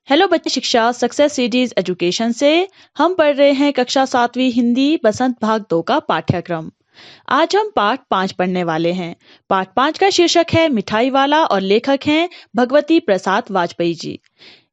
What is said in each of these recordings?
Hello बच्चे, शिक्षा success cities education से हम पढ़ रहे हैं कक्षा 7वीं हिंदी बसंत भाग 2 का पाठ्यक्रम। आज हम पाठ 5 पढ़ने वाले हैं। पाठ 5 का शीर्षक है मिठाई वाला और लेखक हैं भगवती प्रसाद वाजपेयी जी।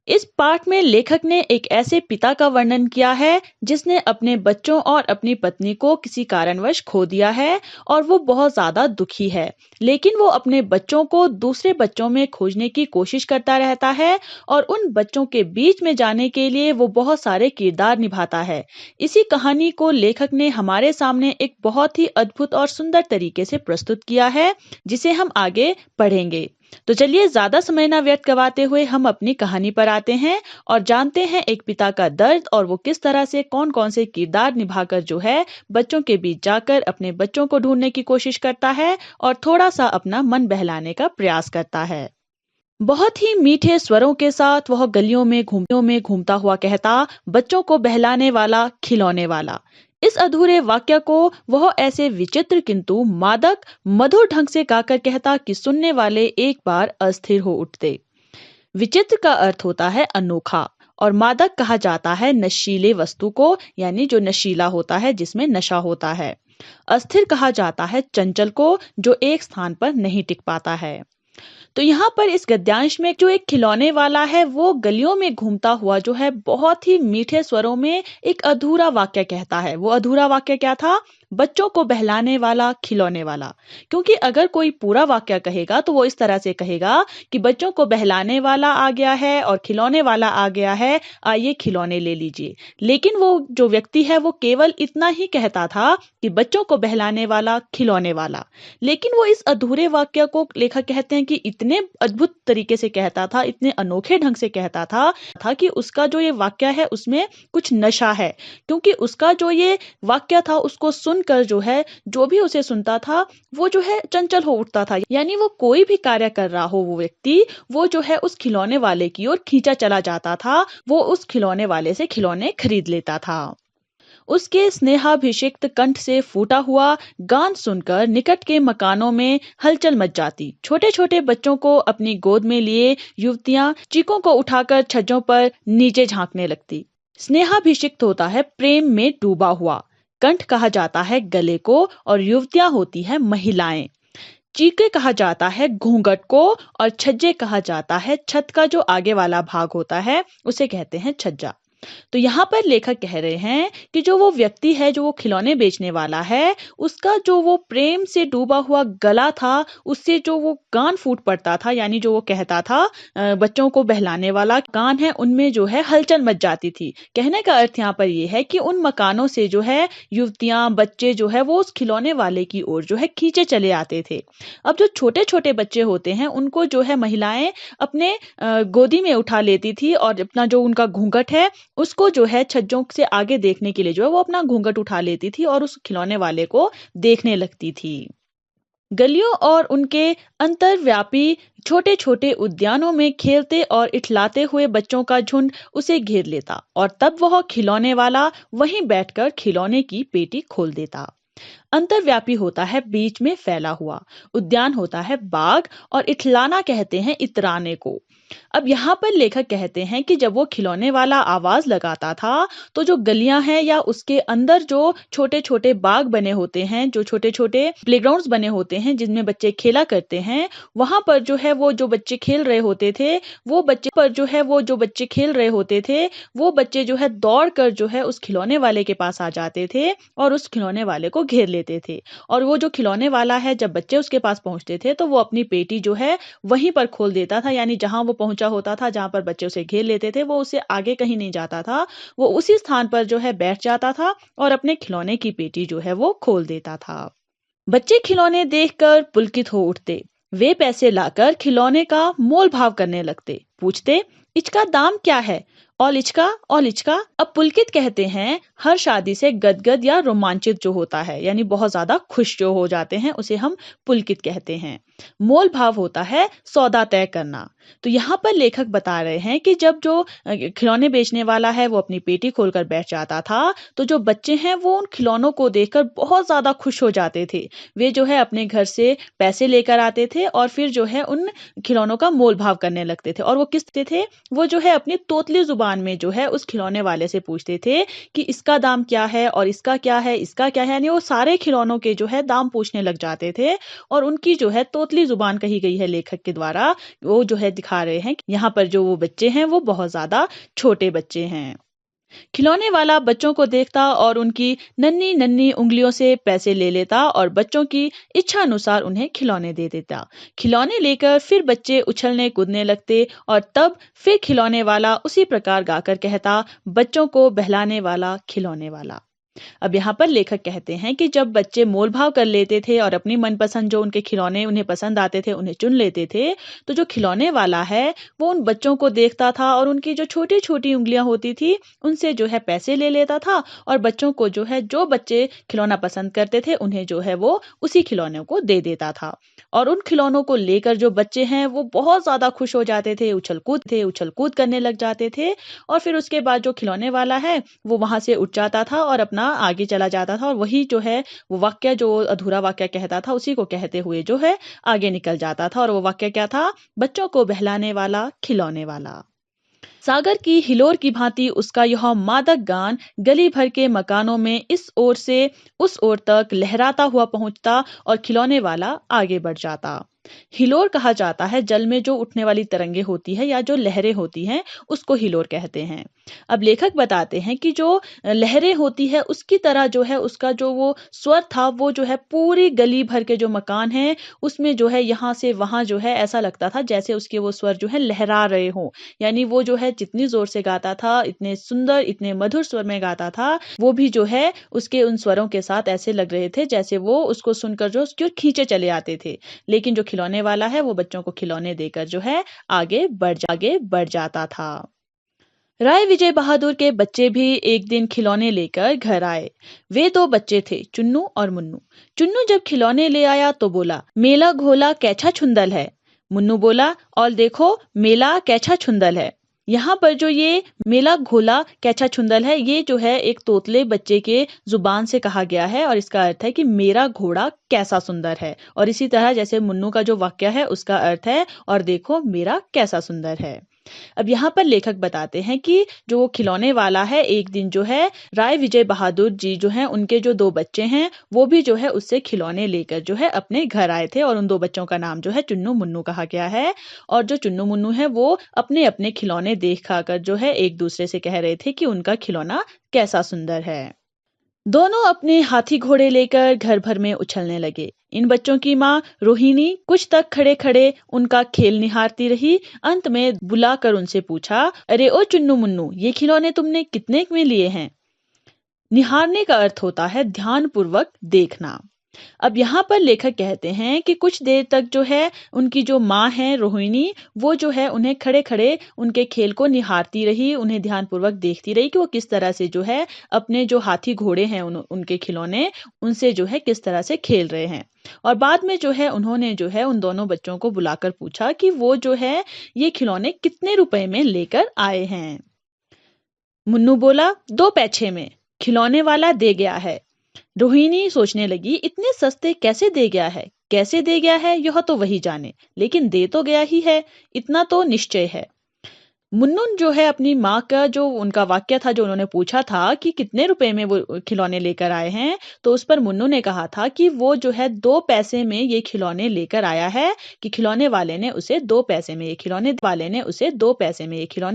इस पाठ में लेखक ने एक ऐसे पिता का वर्णन किया है जिसने अपने बच्चों और अपनी पत्नी को किसी कारणवश खो दिया है और वो बहुत ज्यादा दुखी है। लेकिन वो अपने बच्चों को दूसरे बच्चों में खोजने की कोशिश करता रहता है और उन बच्चों के बीच में जाने के लिए वो बहुत सारे किरदार निभाता है। इसी कहानी को लेखक ने हमारे सामने एक बहुत ही अद्भुत और सुंदर तरीके से प्रस्तुत किया है, जिसे हम आगे पढ़ेंगे। तो चलिए ज्यादा समय ना व्यर्थ करवाते हुए हम अपनी कहानी पर आते हैं और जानते हैं एक पिता का दर्द और वो किस तरह से कौन कौन से किरदार निभाकर जो है बच्चों के बीच जाकर अपने बच्चों को ढूंढने की कोशिश करता है और थोड़ा सा अपना मन बहलाने का प्रयास करता है। बहुत ही मीठे स्वरों के साथ वह गलियों में घूमता हुआ कहता, बच्चों को बहलाने वाला, खिलौने वाला। इस अधूरे वाक्य को वह ऐसे विचित्र किंतु मादक मधुर ढंग से गाकर कहता कि सुनने वाले एक बार अस्थिर हो उठते। विचित्र का अर्थ होता है अनोखा और मादक कहा जाता है नशीले वस्तु को, यानी जो नशीला होता है, जिसमें नशा होता है। अस्थिर कहा जाता है चंचल को, जो एक स्थान पर नहीं टिक पाता है। तो यहाँ पर इस गद्यांश में जो एक खिलौने वाला है वो गलियों में घूमता हुआ जो है बहुत ही मीठे स्वरों में एक अधूरा वाक्य कहता है। वो अधूरा वाक्य क्या था? बच्चों को बहलाने वाला, खिलौने वाला। क्योंकि अगर कोई पूरा वाक्य कहेगा तो वो इस तरह से कहेगा कि बच्चों को बहलाने वाला आ गया है और खिलौने वाला आ गया है, आइए खिलौने ले लीजिए। लेकिन वो जो व्यक्ति है वो केवल इतना ही कहता था कि बच्चों को बहलाने वाला, खिलौने वाला। लेकिन वो इस अधूरे वाक्य को लेखक कहते हैं कि इतने अद्भुत तरीके से कहता था, इतने अनोखे ढंग से कहता था कि उसका जो ये वाक्य है उसमें कुछ नशा है। क्योंकि उसका जो ये वाक्य था उसको सुनकर जो है जो भी उसे सुनता था वो जो है चंचल हो उठता था। यानी वो कोई भी कार्य कर रहा हो वो व्यक्ति, वो जो है उस खिलौने वाले की ओर खींचा चला जाता था। वो उस खिलौने वाले से खिलौने खरीद लेता था। उसके स्नेहाभिषिक्त कंठ से फूटा हुआ गान सुनकर निकट के मकानों में हलचल मच जाती। छोटे छोटे बच्चों को अपनी गोद में लिए युवतियां चीकों को उठाकर छज्जों पर नीचे झांकने लगती। स्नेहाभिषिक्त होता है प्रेम में डूबा हुआ, कंठ कहा जाता है गले को और युवतियां होती है महिलाएं। चीके कहा जाता है घूंघट को और छज्जे कहा जाता है छत का जो आगे वाला भाग होता है, उसे कहते हैं छज्जा। तो यहाँ पर लेखक कह रहे हैं कि जो वो व्यक्ति है, जो वो खिलौने बेचने वाला है, उसका जो वो प्रेम से डूबा हुआ गला था, उससे जो वो गान फूट पड़ता था, यानी जो वो कहता था बच्चों को बहलाने वाला गान है, उनमें जो है हलचल मच जाती थी। कहने का अर्थ यहाँ पर ये है कि उन मकानों से जो है युवतियां, बच्चे जो है वो उस खिलौने वाले की ओर जो है खींचे चले आते थे। अब जो छोटे छोटे बच्चे होते हैं उनको जो है महिलाएं अपने गोदी में उठा लेती थी और अपना जो उनका घूंघट है उसको जो है छज्जों से आगे देखने के लिए जो है वो अपना घूंघट उठा लेती थी और उस खिलौने वाले को देखने लगती थी। गलियों और उनके अंतरव्यापी छोटे छोटे उद्यानों में खेलते और इठलाते हुए बच्चों का झुंड उसे घेर लेता और तब वह खिलौने वाला वहीं बैठकर खिलौने की पेटी खोल देता। अंतर्व्यापी होता है बीच में फैला हुआ, उद्यान होता है बाग और इठलाना कहते हैं इतराने को। अब यहाँ पर लेखक कहते हैं कि जब वो खिलौने वाला आवाज लगाता था तो जो गलियां हैं या उसके अंदर जो छोटे छोटे बाग बने होते हैं, जो छोटे छोटे प्लेग्राउंड्स बने होते हैं जिनमें बच्चे खेला करते हैं, वहां पर जो है वो जो बच्चे खेल रहे होते थे, वो बच्चे जो है दौड़ कर जो है उस खिलौने वाले के पास आ जाते थे और उस खिलौने वाले को घेर लेते थे। और वो जो खिलौने वाला है, जब बच्चे उसके पास पहुंचते थे तो वो अपनी पेटी जो है वहीं पर खोल देता था। यानी जहां वो पहुंचा होता था, जहां पर बच्चे उसे घेर लेते थे, वो उससे आगे कहीं नहीं जाता था। वो उसी स्थान पर जो है बैठ जाता था और अपने खिलौने की पेटी जो है वो खोल देता था। बच्चे खिलौने देखकर पुलकित हो उठते। वे पैसे लाकर खिलौने का मोल भाव करने लगते। पूछते, इसका दाम क्या है ओलिचका ओलिचका। अब पुलकित कहते हैं हर शादी से गदगद या रोमांचित जो होता है, यानी बहुत ज्यादा खुश जो हो जाते हैं, उसे हम पुलकित कहते हैं। मोल भाव होता है सौदा तय करना। तो यहाँ पर लेखक बता रहे हैं कि जब जो खिलौने बेचने वाला है वो अपनी पेटी खोलकर बैठ जाता था, तो जो बच्चे हैं वो उन खिलौनों को देखकर बहुत ज्यादा खुश हो जाते थे। वे जो है अपने घर से पैसे लेकर आते थे और फिर जो है उन खिलौनों का मोल भाव करने लगते थे। और वो किस थे, वो जो है अपनी तोतली जुबान में जो है उस खिलौने वाले से पूछते थे कि इसका दाम क्या है और इसका क्या है, इसका क्या है। यानी वो सारे खिलौनों के जो है दाम पूछने लग जाते थे और उनकी जो है तोतली जुबान कही गई है लेखक के द्वारा, वो जो है दिखा रहे हैं कि यहाँ पर जो वो बच्चे हैं वो बहुत ज्यादा छोटे बच्चे हैं। खिलौने वाला बच्चों को देखता और उनकी नन्ही नन्ही उंगलियों से पैसे ले लेता और बच्चों की इच्छा अनुसार उन्हें खिलौने दे देता। खिलौने लेकर फिर बच्चे उछलने कूदने लगते और तब फिर खिलौने वाला उसी प्रकार गाकर कहता, बच्चों को बहलाने वाला खिलौने वाला। अब यहाँ पर लेखक कहते हैं कि जब बच्चे मोल भाव कर लेते थे और अपनी मनपसंद जो उनके खिलौने उन्हें पसंद आते थे उन्हें चुन लेते थे, तो जो खिलौने वाला है वो उन बच्चों को देखता था और उनकी जो छोटी छोटी उंगलियां होती थी उनसे जो है पैसे ले लेता था और बच्चों को जो है जो बच्चे खिलौना पसंद करते थे उन्हें जो है वो उसी खिलौने को दे देता था। और उन खिलौनों को लेकर जो बच्चे हैं वो बहुत ज्यादा खुश हो जाते थे, उछल कूद करने लग जाते थे। और फिर उसके बाद जो खिलौने वाला है वो वहां से उठ जाता था और अपना आगे चला जाता था और वही जो है वो वाक्य जो अधूरा वाक्य कहता था उसी को कहते हुए जो है आगे निकल जाता था। और वो वाक्य क्या था, बच्चों को बहलाने वाला खिलौने वाला। सागर की हिलोर की भांति उसका यह मादक गान गली भर के मकानों में इस ओर से उस ओर तक लहराता हुआ पहुंचता और खिलौने वाला आगे बढ़ जाता। हिलोर कहा जाता है जल में जो उठने वाली तरंगे होती है या जो लहरें होती हैं उसको हिलोर कहते हैं। अब लेखक बताते हैं कि जो लहरें होती है उसकी तरह जो है उसका जो वो स्वर था वो जो है पूरी गली भर के जो मकान हैं उसमें जो है यहाँ से वहां जो है ऐसा लगता था जैसे उसके वो स्वर जो है लहरा रहे हों। यानी वो जो है जितनी जोर से गाता था, इतने सुंदर इतने मधुर स्वर में गाता था, वो भी जो है उसके उन स्वरों के साथ ऐसे लग रहे थे जैसे वो उसको सुनकर जो उसके खींचे चले आते थे। लेकिन जो खिलौने वाला है वो बच्चों को खिलौने देकर जो है आगे बढ़ जाता था। राय विजय बहादुर के बच्चे भी एक दिन खिलौने लेकर घर आए। वे दो बच्चे थे, चुन्नू और मुन्नू। चुन्नू जब खिलौने ले आया तो बोला, मेला घोला कैछा छुंदल है। मुन्नू बोला, और देखो मेला कैछा छुंदल है। यहाँ पर जो ये मेला घोला कैछा छुंदल है ये जो है एक तोतले बच्चे के जुबान से कहा गया है और इसका अर्थ है कि मेरा घोड़ा कैसा सुंदर है। और इसी तरह जैसे मुन्नू का जो वाक्य है उसका अर्थ है और देखो मेरा कैसा सुंदर है। अब यहाँ पर लेखक बताते हैं कि जो वो खिलौने वाला है एक दिन जो है राय विजय बहादुर जी जो हैं उनके जो दो बच्चे हैं वो भी जो है उससे खिलौने लेकर जो है अपने घर आए थे और उन दो बच्चों का नाम जो है चुन्नू मुन्नू कहा गया है। और जो चुन्नू मुन्नू है वो अपने अपने खिलौने देख खाकर जो है एक दूसरे से कह रहे थे कि उनका खिलौना कैसा सुंदर है। दोनों अपने हाथी घोड़े लेकर घर भर में उछलने लगे। इन बच्चों की माँ रोहिणी कुछ तक खड़े खड़े उनका खेल निहारती रही। अंत में बुलाकर उनसे पूछा, अरे ओ चुन्नू मुन्नू, ये खिलौने तुमने कितने में लिए हैं? निहारने का अर्थ होता है ध्यानपूर्वक देखना। अब यहाँ पर लेखक कहते हैं कि कुछ देर तक जो है उनकी जो माँ है रोहिणी वो जो है उन्हें खड़े खड़े उनके खेल को निहारती रही, उन्हें ध्यानपूर्वक देखती रही कि वो किस तरह से जो है अपने जो हाथी घोड़े हैं उनके खिलौने उनसे जो है किस तरह से खेल रहे हैं। और बाद में जो है उन्होंने जो है उन दोनों बच्चों को बुलाकर पूछा कि वो जो है ये खिलौने कितने रुपए में लेकर आए हैं। मुन्नू बोला, 2 पैसे में। खिलौने वाला दे गया है। रोहिणी सोचने लगी, इतने सस्ते कैसे दे गया है, कैसे दे गया है यह तो वही जाने, लेकिन दे तो गया ही है, इतना तो निश्चय है। मुन्नू जो है अपनी माँ का जो उनका वाक्य था जो उन्होंने पूछा था कि कितने रुपए में वो खिलौने लेकर आए हैं, तो उस पर मुन्नू ने कहा था कि वो जो है 2 पैसे में ये खिलौने लेकर आया है, कि खिलौने वाले ने उसे 2 पैसे में ये खिलौने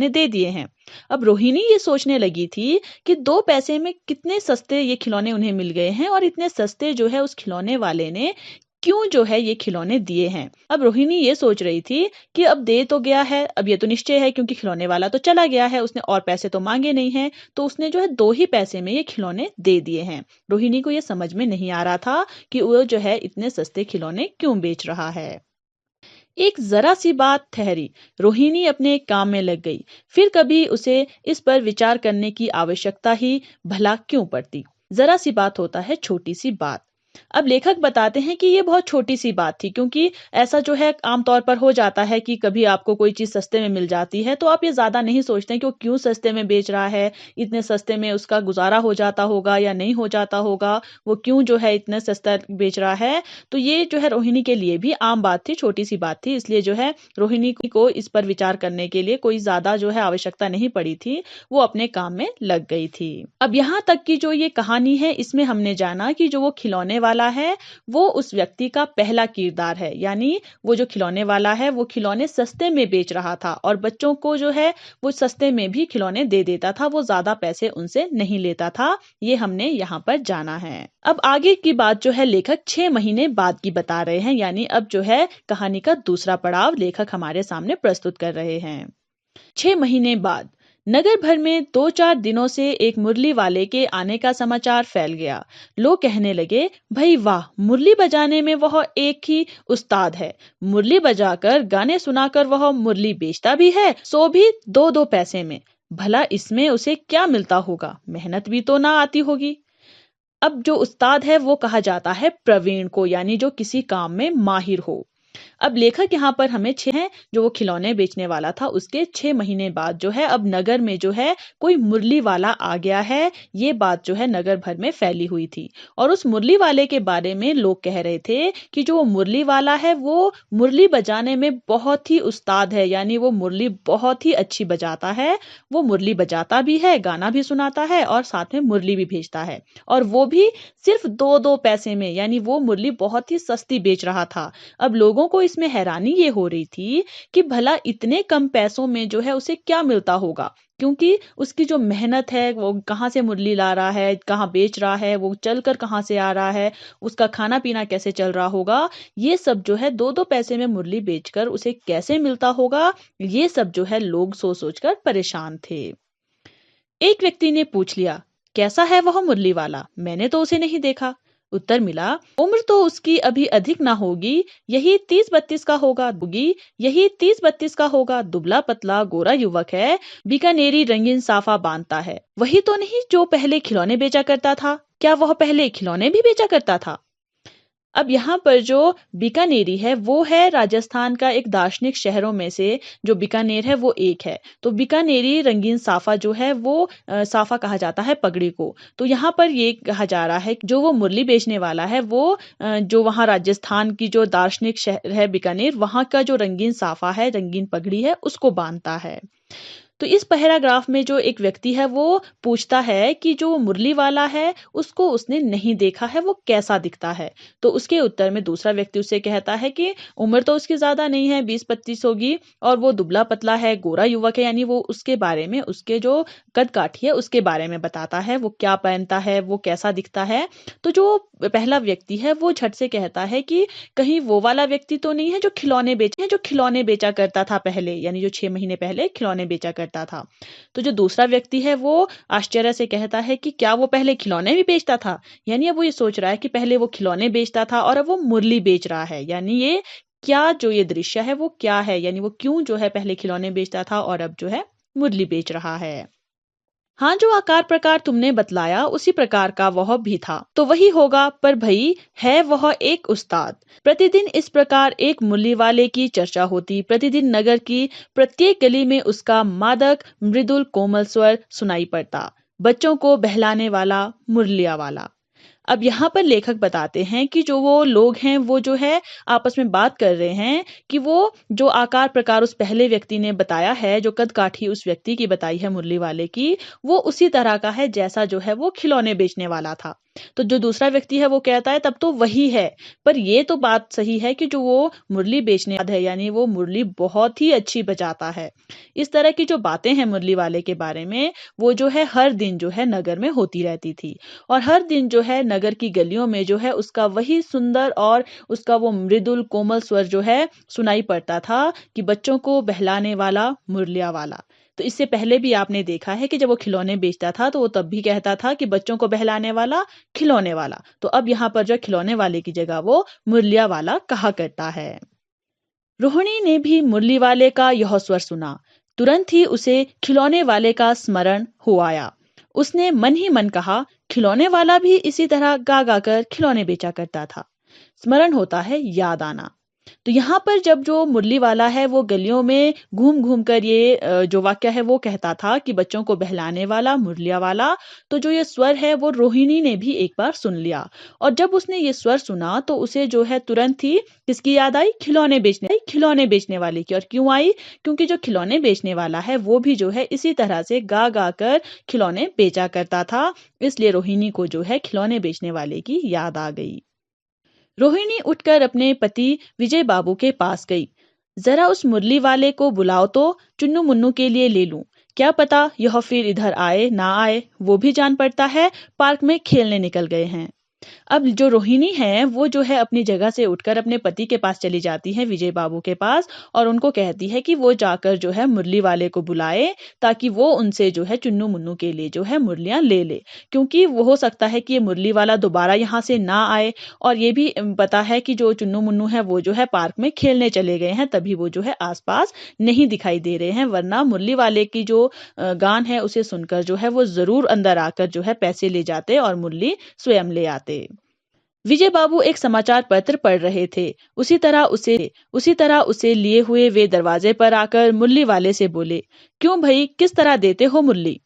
दे दिए हैं। अब रोहिणी ये सोचने लगी थी कि 2 पैसे में कितने सस्ते ये खिलौने उन्हें मिल गए हैं और इतने सस्ते जो है उस खिलौने वाले ने क्यों जो है ये खिलौने दिए हैं। अब रोहिणी ये सोच रही थी कि अब दे तो गया है, अब ये तो निश्चय है क्योंकि खिलौने वाला तो चला गया है, उसने और पैसे तो मांगे नहीं हैं, तो उसने जो है 2 ही पैसे में ये खिलौने दे दिए हैं। रोहिणी को ये समझ में नहीं आ रहा था कि वो जो है इतने सस्ते खिलौने क्यों बेच रहा है। एक जरा सी बात ठहरी, रोहिणी अपने काम में लग गई। फिर कभी उसे इस पर विचार करने की आवश्यकता ही भला क्यों पड़ती। जरा सी बात होता है छोटी सी बात। अब लेखक बताते हैं कि ये बहुत छोटी सी बात थी, क्योंकि ऐसा जो है आमतौर पर हो जाता है कि कभी आपको कोई चीज सस्ते में मिल जाती है तो आप ये ज्यादा नहीं सोचते हैं कि वो क्यों सस्ते में बेच रहा है, इतने सस्ते में उसका गुजारा हो जाता होगा या नहीं हो जाता होगा, वो क्यों जो है इतने सस्ता बेच रहा है। तो ये जो है रोहिणी के लिए भी आम बात थी, छोटी सी बात थी, इसलिए जो है रोहिणी को इस पर विचार करने के लिए कोई ज्यादा जो है आवश्यकता नहीं पड़ी थी। वो अपने काम में लग गई थी। अब यहाँ तक की जो ये कहानी है, इसमें हमने जाना कि जो वो खिलौने वाला है वो उस व्यक्ति का पहला किरदार है। यानी वो जो खिलौने वाला है वो खिलौने सस्ते में बेच रहा था और बच्चों को जो है वो सस्ते में भी खिलौने दे देता था, वो ज्यादा पैसे उनसे नहीं लेता था। ये हमने यहाँ पर जाना है। अब आगे की बात जो है लेखक 6 महीने बाद की बता रहे हैं, यानी अब जो है कहानी का दूसरा पड़ाव लेखक हमारे सामने प्रस्तुत कर रहे हैं। 6 महीने बाद नगर भर में 2-4 दिनों से एक मुरली वाले के आने का समाचार फैल गया। लोग कहने लगे, भाई वाह, मुरली बजाने में वह एक ही उस्ताद है। मुरली बजाकर गाने सुनाकर वह मुरली बेचता भी है, सो भी 2-2 पैसे में। भला इसमें उसे क्या मिलता होगा, मेहनत भी तो ना आती होगी। अब जो उस्ताद है वो कहा जाता है प्रवीण को, यानी जो किसी काम में माहिर हो। अब लेखक यहाँ पर हमें 6 हैं, जो वो खिलौने बेचने वाला था उसके 6 महीने बाद जो है अब नगर में जो है कोई मुरली वाला आ गया है। ये बात जो है नगर भर में फैली हुई थी और उस मुरली वाले के बारे में लोग कह रहे थे कि जो मुरली वाला है वो मुरली बजाने में बहुत ही उस्ताद है, यानी वो मुरली बहुत ही अच्छी बजाता है। वो मुरली बजाता भी है, गाना भी सुनाता है और साथ में मुरली भी भेजता है, और वो भी सिर्फ 2-2 पैसे में, यानी वो मुरली बहुत ही सस्ती बेच रहा था। अब लोगों को इसमें हैरानी ये हो रही थी कि भला इतने कम पैसों में जो है उसे क्या मिलता होगा, क्योंकि उसकी जो मेहनत है वो कहाँ से मुरली ला रहा है, कहाँ बेच रहा है, वो चलकर कहाँ से आ रहा है, उसका खाना पीना कैसे चल रहा होगा, ये सब जो है 2-2 पैसे में मुरली बेचकर उसे कैसे मिलता होगा, ये सब जो है लोग सोच सोचकर परेशान थे। एक व्यक्ति ने पूछ लिया, कैसा है वह मुरली वाला, मैंने तो उसे नहीं देखा। उत्तर मिला, उम्र तो उसकी अभी अधिक ना होगी, यही 30-32 का होगी, दुबला पतला गोरा युवक है, बीकानेरी रंगीन साफा बांधता है। वही तो नहीं जो पहले खिलौने बेचा करता था? क्या वह पहले खिलौने भी बेचा करता था? अब यहाँ पर जो बीकानेरी है वो है राजस्थान का एक दार्शनिक शहरों में से, जो बीकानेर है वो एक है। तो बीकानेरी रंगीन साफा जो है वो साफा कहा जाता है पगड़ी को। तो यहाँ पर ये कहा जा रहा है कि जो वो मुरली बेचने वाला है वो जो वहाँ राजस्थान की जो दार्शनिक शहर है बीकानेर, वहाँ का जो रंगीन साफा है, रंगीन पगड़ी है, उसको बांधता है। तो इस पैराग्राफ में जो एक व्यक्ति है वो पूछता है कि जो मुरली वाला है उसको उसने नहीं देखा है, वो कैसा दिखता है। तो उसके उत्तर में दूसरा व्यक्ति उससे कहता है कि उम्र तो उसकी ज्यादा नहीं है, 20-25 होगी, और वो दुबला पतला है, गोरा युवक है, यानी वो उसके बारे में, उसके जो कद काठी है उसके बारे में बताता है, वो क्या पहनता है, वो कैसा दिखता है। तो जो पहला व्यक्ति है वो झट से कहता है कि कहीं वो वाला व्यक्ति तो नहीं है जो खिलौने बेचा करता था पहले, यानी जो 6 महीने पहले खिलौने बेचा करता था। तो जो दूसरा व्यक्ति है वो आश्चर्य से कहता है कि क्या वो पहले खिलौने भी बेचता था? यानी अब वो ये सोच रहा है कि पहले वो खिलौने बेचता था और अब वो मुरली बेच रहा है, यानी ये क्या जो ये दृश्य है वो क्या है, यानी वो क्यों जो है पहले खिलौने बेचता था और अब जो है मुरली बेच रहा है। हाँ, जो आकार प्रकार तुमने बतलाया उसी प्रकार का वह भी था, तो वही होगा, पर भई है वह एक उस्ताद। प्रतिदिन इस प्रकार एक मुरली वाले की चर्चा होती, प्रतिदिन नगर की प्रत्येक गली में उसका मादक मृदुल कोमल स्वर सुनाई पड़ता। बच्चों को बहलाने वाला, मुरलिया वाला। अब यहाँ पर लेखक बताते हैं कि जो वो लोग हैं वो जो है आपस में बात कर रहे हैं कि वो जो आकार प्रकार उस पहले व्यक्ति ने बताया है, जो कद काठी उस व्यक्ति की बताई है मुरली वाले की, वो उसी तरह का है जैसा जो है वो खिलौने बेचने वाला था। तो जो दूसरा व्यक्ति है वो कहता है तब तो वही है, पर ये तो बात सही है कि जो वो मुरली बेचने वाला है, यानी वो मुरली बहुत ही अच्छी बजाता है। इस तरह की जो बातें हैं मुरली वाले के बारे में, वो जो है हर दिन जो है नगर में होती रहती थी, और हर दिन जो है नगर की गलियों में जो है उसका वही सुंदर और उसका वो मृदुल कोमल स्वर जो है सुनाई पड़ता था कि बच्चों को बहलाने वाला, मुरलिया वाला। तो इससे पहले भी आपने देखा है कि जब वो खिलौने बेचता था तो वो तब भी कहता था कि बच्चों को बहलाने वाला, खिलौने वाला। तो अब यहाँ पर जो खिलौने वाले की जगह वो मुरलिया वाला कहा करता है। रोहिणी ने भी मुरली वाले का यह स्वर सुना। तुरंत ही उसे खिलौने वाले का स्मरण हो आया। उसने मन ही मन कहा, खिलौने वाला भी इसी तरह गा गा कर खिलौने बेचा करता था। स्मरण होता है याद आना। तो यहाँ पर जब जो मुरली वाला है वो गलियों में घूम घूम कर ये जो वाक्य है वो कहता था कि बच्चों को बहलाने वाला मुरलिया वाला, तो जो ये स्वर है वो रोहिणी ने भी एक बार सुन लिया। और जब उसने ये स्वर सुना तो उसे जो है तुरंत ही किसकी याद आई? खिलौने बेचने वाले की। और क्यों आई? क्योंकि जो खिलौने बेचने वाला है वो भी जो है इसी तरह से गा गा कर खिलौने बेचा करता था। इसलिए रोहिणी को जो है खिलौने बेचने वाले की याद आ गई। रोहिणी उठकर अपने पति विजय बाबू के पास गई। जरा उस मुरली वाले को बुलाओ तो चुन्नू मुन्नू के लिए ले लूं। क्या पता यह फिर इधर आए ना आए, वो भी जान पड़ता है पार्क में खेलने निकल गए हैं। अब जो रोहिणी है वो जो है अपनी जगह से उठकर अपने पति के पास चली जाती है, विजय बाबू के पास, और उनको कहती है कि वो जाकर जो है मुरली वाले को बुलाए ताकि वो उनसे जो है चुन्नू मुन्नू के लिए जो है मुरलियां ले ले। क्योंकि वो हो सकता है कि ये मुरली वाला दोबारा यहाँ से ना आए, और ये भी पता है कि जो चुन्नू मुन्नू है वो जो है पार्क में खेलने चले गए हैं, तभी वो जो है आसपास नहीं दिखाई दे रहे हैं। वरना मुरली वाले की जो गान है उसे सुनकर जो है वो जरूर अंदर आकर जो है पैसे ले जाते और मुरली स्वयं ले आते। विजय बाबू एक समाचार पत्र पढ़ रहे थे। उसी तरह उसे लिए हुए वे दरवाजे पर आकर मुरली वाले से बोले, क्यों भाई, किस तरह देते हो मुरली?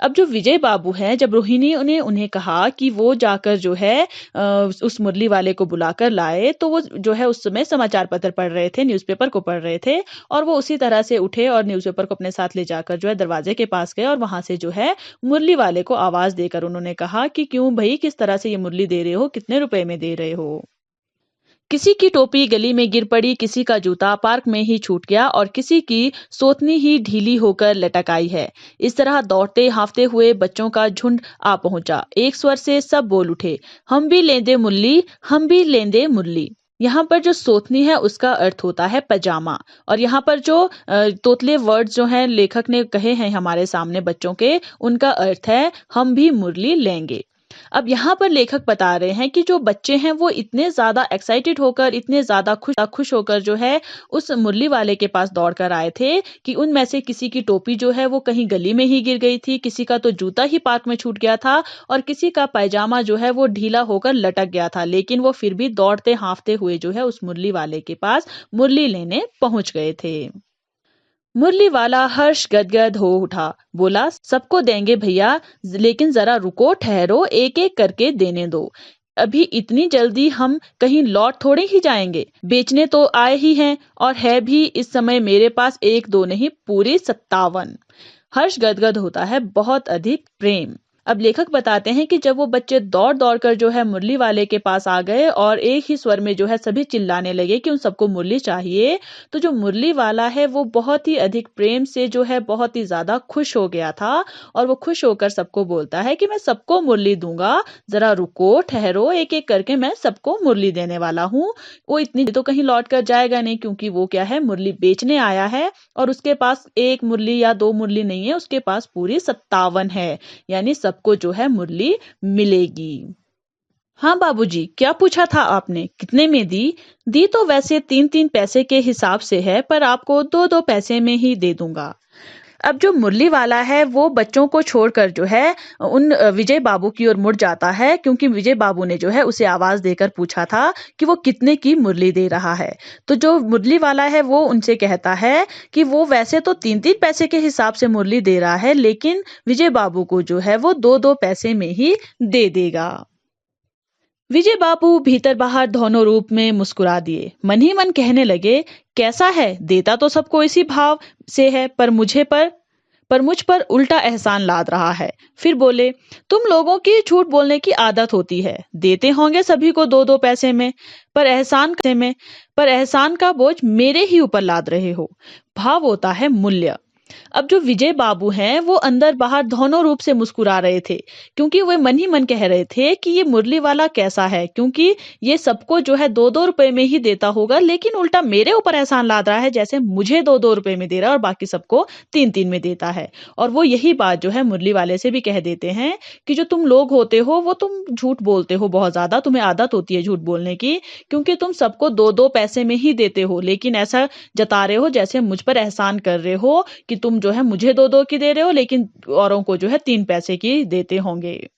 अब जो विजय बाबू हैं, जब रोहिणी ने उन्हें कहा कि वो जाकर जो है उस मुरली वाले को बुलाकर लाए, तो वो जो है उस समय समाचार पत्र पढ़ रहे थे, न्यूज़पेपर को पढ़ रहे थे। और वो उसी तरह से उठे और न्यूज़पेपर को अपने साथ ले जाकर जो है दरवाजे के पास गए, और वहां से जो है मुरली वाले को आवाज देकर उन्होंने कहा कि क्यों भाई, किस तरह से ये मुरली दे रहे हो, कितने रुपए में दे रहे हो? किसी की टोपी गली में गिर पड़ी, किसी का जूता पार्क में ही छूट गया, और किसी की सोतनी ही ढीली होकर लटक आई है। इस तरह दौड़ते हाफते हुए बच्चों का झुंड आ पहुंचा। एक स्वर से सब बोल उठे, हम भी लेंदे मुरली, हम भी लेंदे मुरली। यहाँ पर जो सोतनी है उसका अर्थ होता है पजामा। और यहाँ पर जो तोतले वर्ड्स जो हैं लेखक ने कहे हैं हमारे सामने बच्चों के, उनका अर्थ है हम भी मुरली लेंगे। अब यहाँ पर लेखक बता रहे हैं कि जो बच्चे हैं वो इतने ज्यादा एक्साइटेड होकर, इतने ज्यादा खुश होकर जो है उस मुरली वाले के पास दौड़ कर आए थे कि उनमें से किसी की टोपी जो है वो कहीं गली में ही गिर गई थी, किसी का तो जूता ही पार्क में छूट गया था, और किसी का पैजामा जो है वो ढीला होकर लटक गया था। लेकिन वो फिर भी दौड़ते हांफते हुए जो है उस मुरली वाले के पास मुरली लेने पहुंच गए थे। मुरली वाला हर्ष गदगद हो उठा, बोला, सबको देंगे भैया, लेकिन जरा रुको, ठहरो, एक एक करके देने दो। अभी इतनी जल्दी हम कहीं लौट थोड़े ही जाएंगे, बेचने तो आए ही हैं, और है भी इस समय मेरे पास एक दो नहीं, पूरे 57। हर्ष गदगद होता है, बहुत अधिक प्रेम। अब लेखक बताते हैं कि जब वो बच्चे दौड़ दौड़ कर जो है मुरली वाले के पास आ गए और एक ही स्वर में जो है सभी चिल्लाने लगे कि उन सबको मुरली चाहिए, तो जो मुरली वाला है वो बहुत ही अधिक प्रेम से जो है बहुत ही ज्यादा खुश हो गया था, और वो खुश होकर सबको बोलता है कि मैं सबको मुरली दूंगा, जरा रुको, ठहरो, एक एक करके मैं सबको मुरली देने वाला हूँ। वो इतनी तो कहीं लौट कर जाएगा नहीं, क्योंकि वो क्या है, मुरली बेचने आया है, और उसके पास एक मुरली या दो मुरली नहीं है, उसके पास पूरी 57 है। यानी सबको जो है मुरली मिलेगी। हाँ बाबूजी, क्या पूछा था आपने? कितने में दी? दी तो वैसे 3-3 पैसे के हिसाब से है, पर आपको 2-2 पैसे में ही दे दूंगा। अब जो मुरली वाला है वो बच्चों को छोड़कर जो है उन विजय बाबू की ओर मुड़ जाता है, क्योंकि विजय बाबू ने जो है उसे आवाज देकर पूछा था कि वो कितने की मुरली दे रहा है। तो जो मुरली वाला है वो उनसे कहता है कि वो वैसे तो 3-3 पैसे के हिसाब से मुरली दे रहा है, लेकिन विजय बाबू को जो है वो 2-2 पैसे में ही दे देगा। विजय बाबू भीतर बाहर दोनों रूप में मुस्कुरा दिए, मन ही मन कहने लगे, कैसा है, देता तो सबको इसी भाव से है, पर मुझ पर उल्टा एहसान लाद रहा है। फिर बोले, तुम लोगों की झूठ बोलने की आदत होती है, देते होंगे सभी को 2-2 पैसे में, पर एहसान का बोझ मेरे ही ऊपर लाद रहे हो। भाव होता है मूल्य। अब जो विजय बाबू हैं वो अंदर बाहर दोनों रूप से मुस्कुरा रहे थे, क्योंकि वे मन ही मन कह रहे थे कि ये मुरली वाला कैसा है, क्योंकि ये सबको जो है 2-2 रुपए में ही देता होगा, लेकिन उल्टा मेरे ऊपर एहसान लाद रहा है जैसे मुझे 2-2 रुपए में दे रहा है और बाकी सबको 3-3 में देता है। और वो यही बात जो है मुरली वाले से भी कह देते हैं कि जो तुम लोग होते हो वो तुम झूठ बोलते हो बहुत ज्यादा, तुम्हें आदत होती है झूठ बोलने की, क्योंकि तुम सबको 2-2 पैसे में ही देते हो, लेकिन ऐसा जता रहे हो जैसे मुझ पर एहसान कर रहे हो कि तुम जो है मुझे 2-2 की दे रहे हो, लेकिन औरों को जो है 3 पैसे की देते होंगे।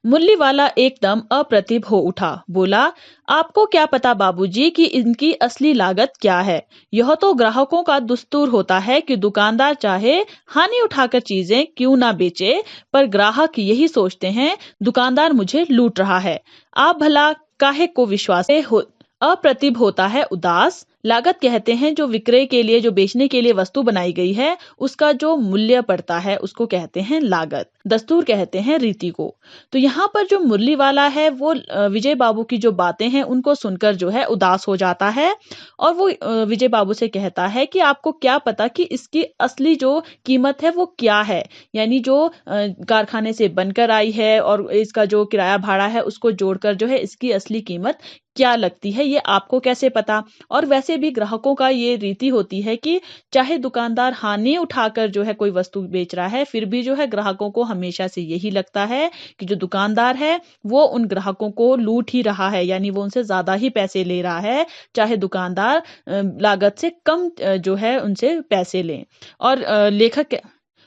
मुरली वाला एकदम अप्रतिभ हो उठा, बोला, आपको क्या पता बाबूजी कि इनकी असली लागत क्या है। यह तो ग्राहकों का दस्तूर होता है कि दुकानदार चाहे हानि उठाकर चीजें क्यों ना बेचे, पर ग्राहक यही सोचते हैं दुकानदार मुझे लूट रहा है। आप भला काहे को विश्वास हो। अप्रतिभ होता है उदास। लागत कहते हैं जो विक्रय के लिए, जो बेचने के लिए वस्तु बनाई गई है उसका जो मूल्य पड़ता है उसको कहते हैं लागत। दस्तूर कहते हैं रीति को। तो यहाँ पर जो मुरली वाला है वो विजय बाबू की जो बातें हैं उनको सुनकर जो है उदास हो जाता है, और वो विजय बाबू से कहता है कि आपको क्या पता कि इसकी असली जो कीमत है वो क्या है, यानी जो कारखाने से बनकर आई है और इसका जो किराया भाड़ा है उसको जोड़कर जो है इसकी असली कीमत क्या लगती है, ये आपको कैसे पता। और वैसे भी ग्राहकों का ये रीति होती है कि चाहे दुकानदार हानि उठाकर जो है कोई वस्तु बेच रहा है, फिर भी जो है ग्राहकों को हमेशा से यही लगता है कि जो दुकानदार है वो उन ग्राहकों को लूट ही रहा है, यानी वो उनसे ज्यादा ही पैसे ले रहा है, चाहे दुकानदार लागत से कम जो है उनसे पैसे लें। और लेखक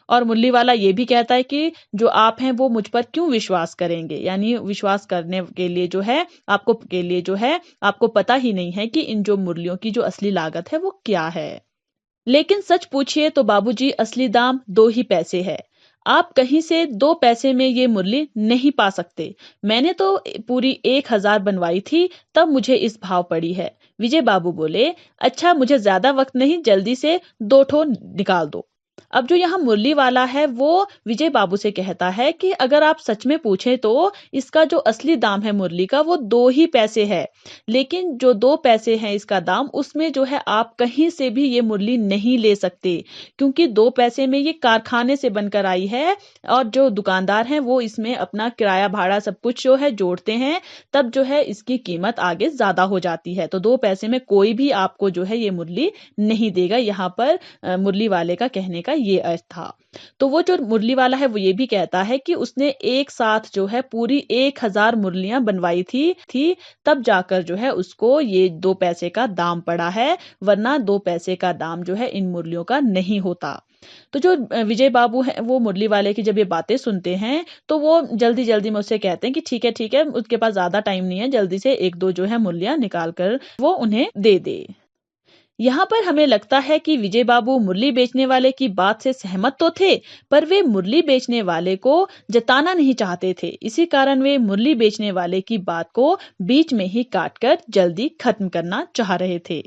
और मुरली वाला ये भी कहता है कि जो आप हैं वो मुझ पर क्यों विश्वास करेंगे, यानी विश्वास करने के लिए जो है आपको पता ही नहीं है कि इन जो मुरलियों की जो असली लागत है वो क्या है। लेकिन सच पूछिए तो बाबूजी असली दाम 2 ही पैसे है। आप कहीं से 2 पैसे में ये मुरली नहीं पा सकते। मैंने तो पूरी 1000 बनवाई थी, तब मुझे इस भाव पड़ी है। विजय बाबू बोले, अच्छा मुझे ज्यादा वक्त नहीं, जल्दी से 2 ठो निकाल दो। अब जो यहाँ मुरली वाला है वो विजय बाबू से कहता है कि अगर आप सच में पूछें तो इसका जो असली दाम है मुरली का वो 2 ही पैसे है, लेकिन जो 2 पैसे हैं इसका दाम, उसमें जो है आप कहीं से भी ये मुरली नहीं ले सकते, क्योंकि 2 पैसे में ये कारखाने से बनकर आई है और जो दुकानदार हैं वो इसमें अपना किराया भाड़ा सब कुछ जो है जोड़ते हैं, तब जो है इसकी कीमत आगे ज्यादा हो जाती है। तो 2 पैसे में कोई भी आपको जो है ये मुरली नहीं देगा। यहाँ पर मुरली वाले का कहने का ये अर्थ था। तो वो जो मुरली वाला है वो ये भी कहता है कि उसने एक साथ जो है पूरी 1000 मुरलियां बनवाई थी, तब जाकर जो है उसको ये 2 पैसे का दाम पड़ा है, वरना 2 पैसे का दाम जो है इन मुरलियों का नहीं होता। तो जो विजय बाबू है वो मुरली वाले की जब ये बातें सुनते हैं तो वो जल्दी जल्दी में उससे कहते हैं कि ठीक है, उसके पास ज्यादा टाइम नहीं है, जल्दी से 1-2 जो है मुरलियां निकाल कर वो उन्हें दे दे। यहाँ पर हमें लगता है कि विजय बाबू मुरली बेचने वाले की बात से सहमत तो थे, पर वे मुरली बेचने वाले को जताना नहीं चाहते थे। इसी कारण वे मुरली बेचने वाले की बात को बीच में ही काटकर जल्दी खत्म करना चाह रहे थे।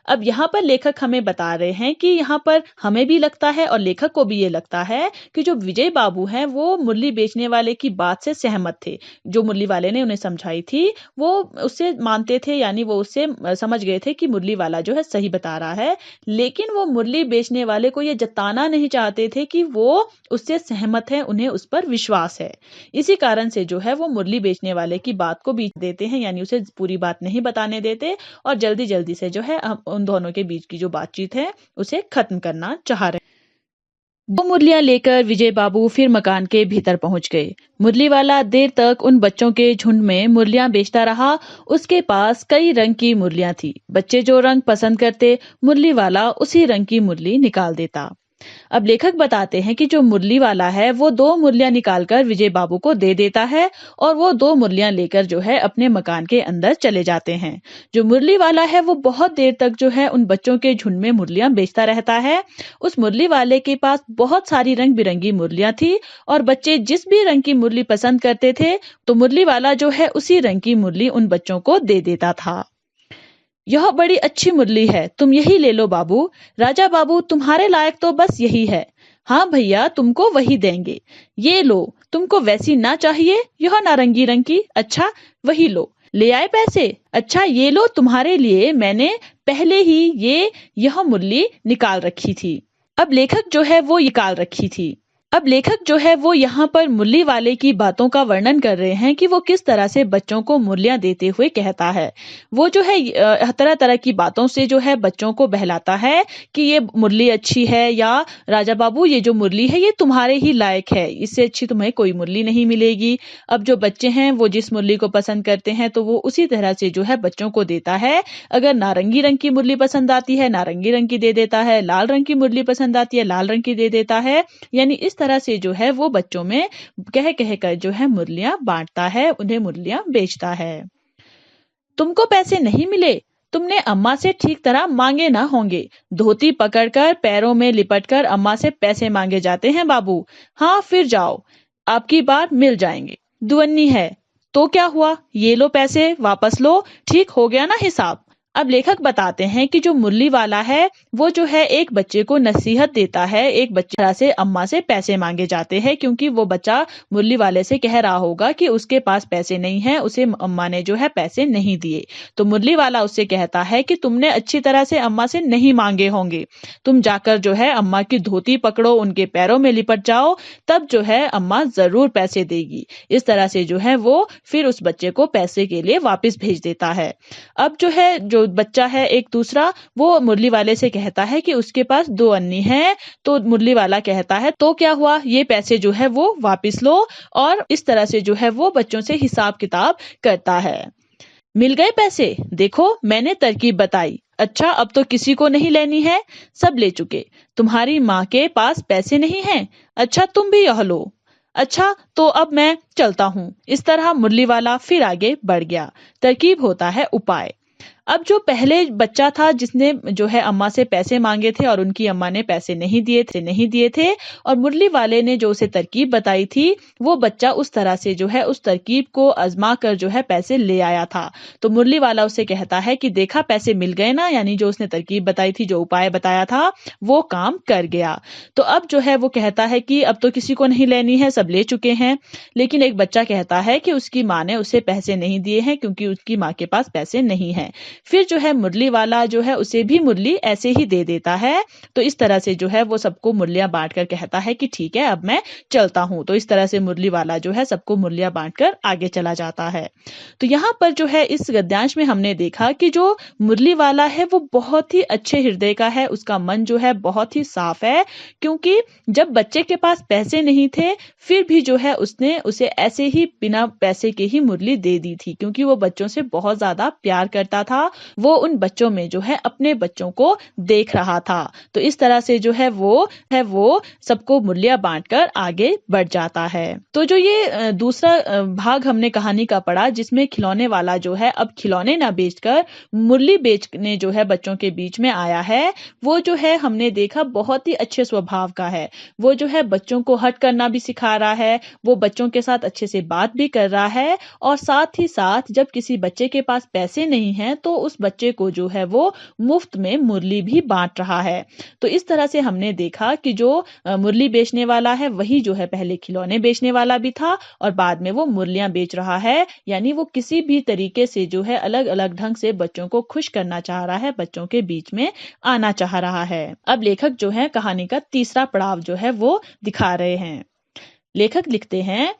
अब यहाँ पर लेखक हमें बता रहे हैं कि यहाँ पर हमें भी लगता है और लेखक को भी ये लगता है कि जो विजय बाबू हैं वो मुरली बेचने वाले की बात से सहमत थे। जो मुरली वाले ने उन्हें समझाई थी वो उससे मानते थे, यानी वो उससे समझ गए थे कि मुरली वाला जो है सही बता रहा है, लेकिन वो मुरली बेचने वाले को ये जताना नहीं चाहते थे कि वो उससे सहमत है, उन्हें उस पर विश्वास है। इसी कारण से जो है वो मुरली बेचने वाले की बात को बीच देते हैं, यानी उसे पूरी बात नहीं बताने देते और जल्दी जल्दी से जो है उन दोनों के बीच की जो बातचीत है उसे खत्म करना चाह रहे। 2 मुरलियां लेकर विजय बाबू फिर मकान के भीतर पहुंच गए। मुरली वाला देर तक उन बच्चों के झुंड में मुरलियां बेचता रहा। उसके पास कई रंग की मुरलियां थी। बच्चे जो रंग पसंद करते, मुरली वाला उसी रंग की मुरली निकाल देता। अब लेखक बताते हैं कि जो मुरली वाला है वो 2 मुरलियां निकालकर विजय बाबू को दे देता है और वो 2 मुरलियां लेकर जो है अपने मकान के अंदर चले जाते हैं। जो मुरली वाला है वो बहुत देर तक जो है उन बच्चों के झुंड में मुरलियां बेचता रहता है। उस मुरली वाले के पास बहुत सारी रंग बिरंगी मुरलियां थी और बच्चे जिस भी रंग की मुरली पसंद करते थे तो मुरली वाला जो है उसी रंग की मुरली उन बच्चों को दे देता था। यह बड़ी अच्छी मुरली है, तुम यही ले लो बाबू। राजा बाबू, तुम्हारे लायक तो बस यही है। हाँ भैया, तुमको वही देंगे। ये लो, तुमको वैसी ना चाहिए, यह नारंगी रंग की। अच्छा, वही लो। ले आए पैसे? अच्छा, ये लो, तुम्हारे लिए मैंने पहले ही यह मुरली निकाल रखी थी। अब लेखक जो है वो ये काल रखी थी। अब लेखक जो है वो यहाँ पर मुरली वाले की बातों का वर्णन कर रहे हैं कि वो किस तरह से बच्चों को मुरलियां देते हुए कहता है। वो जो है तरह तरह की बातों से जो है बच्चों को बहलाता है कि ये मुरली अच्छी है, या राजा बाबू ये जो मुरली है ये तुम्हारे ही लायक है, इससे अच्छी तुम्हें कोई मुरली नहीं मिलेगी। अब जो बच्चे हैं वो जिस मुरली को पसंद करते हैं तो वो उसी तरह से जो है बच्चों को देता है। अगर नारंगी रंग की मुरली पसंद आती है नारंगी रंग की दे देता है, लाल रंग की मुरली पसंद आती है लाल रंग की दे देता है। यानी इस तरह से जो है वो बच्चों में कह कह कर जो है मुरलियां बांटता है, उन्हें मुरलियां बेचता है। तुमको पैसे नहीं मिले, तुमने अम्मा से ठीक तरह मांगे ना होंगे। धोती पकड़कर पैरों में लिपटकर अम्मा से पैसे मांगे जाते हैं बाबू। हाँ फिर जाओ, आपकी बार मिल जाएंगे। दुअन्नी है तो क्या हुआ, ये लो पैसे वापस लो, ठीक हो गया ना हिसाब। अब लेखक बताते हैं कि जो मुरली वाला है वो जो है एक बच्चे को नसीहत देता है। एक बच्चा से अम्मा से पैसे मांगे जाते हैं क्योंकि वो बच्चा मुरली वाले से कह रहा होगा कि उसके पास पैसे नहीं है, उसे अम्मा ने जो है पैसे नहीं दिए। तो मुरली वाला उससे कहता है कि तुमने अच्छी तरह से अम्मा से नहीं मांगे होंगे, तुम जाकर जो है अम्मा की धोती पकड़ो, उनके पैरों में लिपट जाओ, तब जो है अम्मा जरूर पैसे देगी। इस तरह से जो है वो फिर उस बच्चे को पैसे के लिए वापस भेज देता है। अब जो है जो बच्चा है एक दूसरा, वो मुरली वाले से कहता है कि उसके पास 2 अन्नी है। तो मुरली वाला कहता है तो क्या हुआ, ये पैसे जो है वो वापस लो। और इस तरह से जो है वो बच्चों से हिसाब किताब करता है। मिल गए पैसे, देखो मैंने तरकीब बताई। अच्छा अब तो किसी को नहीं लेनी है, सब ले चुके। तुम्हारी माँ के पास पैसे नहीं हैं, अच्छा तुम भी यह लो। अच्छा तो अब मैं चलता हूँ। इस तरह मुरली वाला फिर आगे बढ़ गया। तरकीब होता है उपाय। अब जो पहले बच्चा था जिसने जो है अम्मा से पैसे मांगे थे और उनकी अम्मा ने पैसे नहीं दिए थे और मुरली वाले ने जो उसे तरकीब बताई थी, वो बच्चा उस तरह से जो है उस तरकीब को आजमा कर जो है पैसे ले आया था। तो मुरली वाला उसे कहता है कि देखा पैसे मिल गए ना, यानी जो उसने तरकीब बताई थी, जो उपाय बताया था वो काम कर गया। तो अब जो है वो कहता है कि अब तो किसी को नहीं लेनी है, सब ले चुके हैं। लेकिन एक बच्चा कहता है कि उसकी माँ ने उसे पैसे नहीं दिए हैं क्योंकि उसकी माँ के पास पैसे नहीं है। फिर जो है मुरली वाला जो है उसे भी मुरली ऐसे ही दे देता है। तो इस तरह से जो है वो सबको मुरलियां बांट कर कहता है कि ठीक है अब मैं चलता हूं। तो इस तरह से मुरली वाला जो है सबको मुरलियां बांट कर आगे चला जाता है। तो यहाँ पर जो है इस गद्यांश में हमने देखा कि जो मुरली वाला है वो बहुत ही अच्छे हृदय का है, उसका मन जो है बहुत ही साफ है। क्योंकि जब बच्चे के पास पैसे नहीं थे फिर भी जो है उसने उसे ऐसे ही बिना पैसे के ही मुरली दे दी थी, क्योंकि वो बच्चों से बहुत ज्यादा प्यार करता था। वो उन बच्चों में जो है अपने बच्चों को देख रहा था। तो इस तरह से जो है वो सबको मुरलियां बांटकर आगे बढ़ जाता है। तो जो ये दूसरा भाग हमने कहानी का पढ़ा जिसमें खिलौने वाला जो है अब खिलौने ना बेचकर मुरली बेचने जो है बच्चों के बीच में आया है, वो जो है हमने देखा बहुत ही अच्छे स्वभाव का है। वो जो है बच्चों को हट करना भी सिखा रहा है, वो बच्चों के साथ अच्छे से बात भी कर रहा है, और साथ ही साथ जब किसी बच्चे के पास पैसे नहीं हैं तो उस बच्चे को जो है वो मुफ्त में मुरली भी बांट रहा है। तो इस तरह से हमने देखा कि जो मुरली बेचने वाला है वही जो है पहले खिलौने बेचने वाला भी था और बाद में वो मुरलियां बेच रहा है। यानी वो किसी भी तरीके से जो है अलग अलग ढंग से बच्चों को खुश करना चाह रहा है, बच्चों के बीच में आना चाह रहा है। अब लेखक जो है कहानी का तीसरा पड़ाव जो है वो दिखा रहे हैं। लेखक लिखते हैं,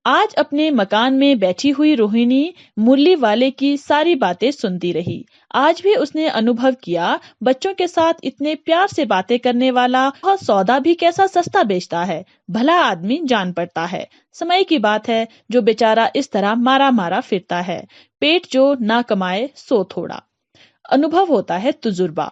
आज अपने मकान में बैठी हुई रोहिणी मुरली वाले की सारी बातें सुनती रही। आज भी उसने अनुभव किया बच्चों के साथ इतने प्यार से बातें करने वाला और सौदा भी कैसा सस्ता बेचता है। भला आदमी जान पड़ता है। समय की बात है जो बेचारा इस तरह मारा मारा फिरता है। पेट जो ना कमाए सो थोड़ा। अनुभव होता है तजुर्बा।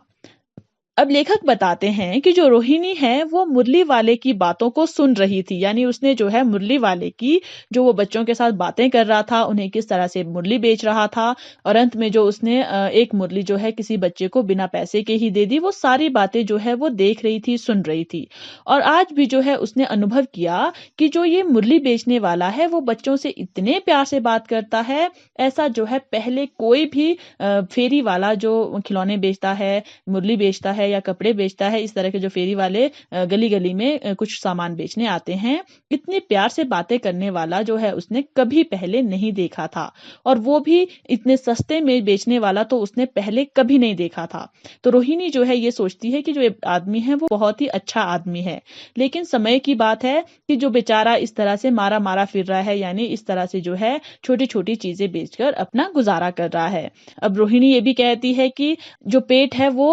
अब लेखक बताते हैं कि जो रोहिणी है वो मुरली वाले की बातों को सुन रही थी। यानी उसने जो है मुरली वाले की, जो वो बच्चों के साथ बातें कर रहा था, उन्हें किस तरह से मुरली बेच रहा था, और अंत में जो उसने एक मुरली जो है किसी बच्चे को बिना पैसे के ही दे दी, वो सारी बातें जो है वो देख रही थी, सुन रही थी। और आज भी जो है उसने अनुभव किया कि जो ये मुरली बेचने वाला है वो बच्चों से इतने प्यार से बात करता है, ऐसा जो है पहले कोई भी फेरी वाला जो खिलौने बेचता है, मुरली बेचता है, है या कपड़े बेचता है, इस तरह के जो फेरी वाले गली गली में कुछ सामान बेचने आते हैं, इतने प्यार से बातें करने वाला जो है उसने कभी पहले नहीं देखा था, और वो भी इतने सस्ते में बेचने वाला तो उसने पहले कभी नहीं देखा था। तो रोहिणी जो है ये सोचती है कि जो ये आदमी है वो बहुत ही अच्छा आदमी है, लेकिन समय की बात है कि जो बेचारा इस तरह से मारा मारा फिर रहा है, यानी इस तरह से जो है छोटी छोटी चीजें बेचकर अपना गुजारा कर रहा है। अब रोहिणी ये भी कहती है कि जो पेट है वो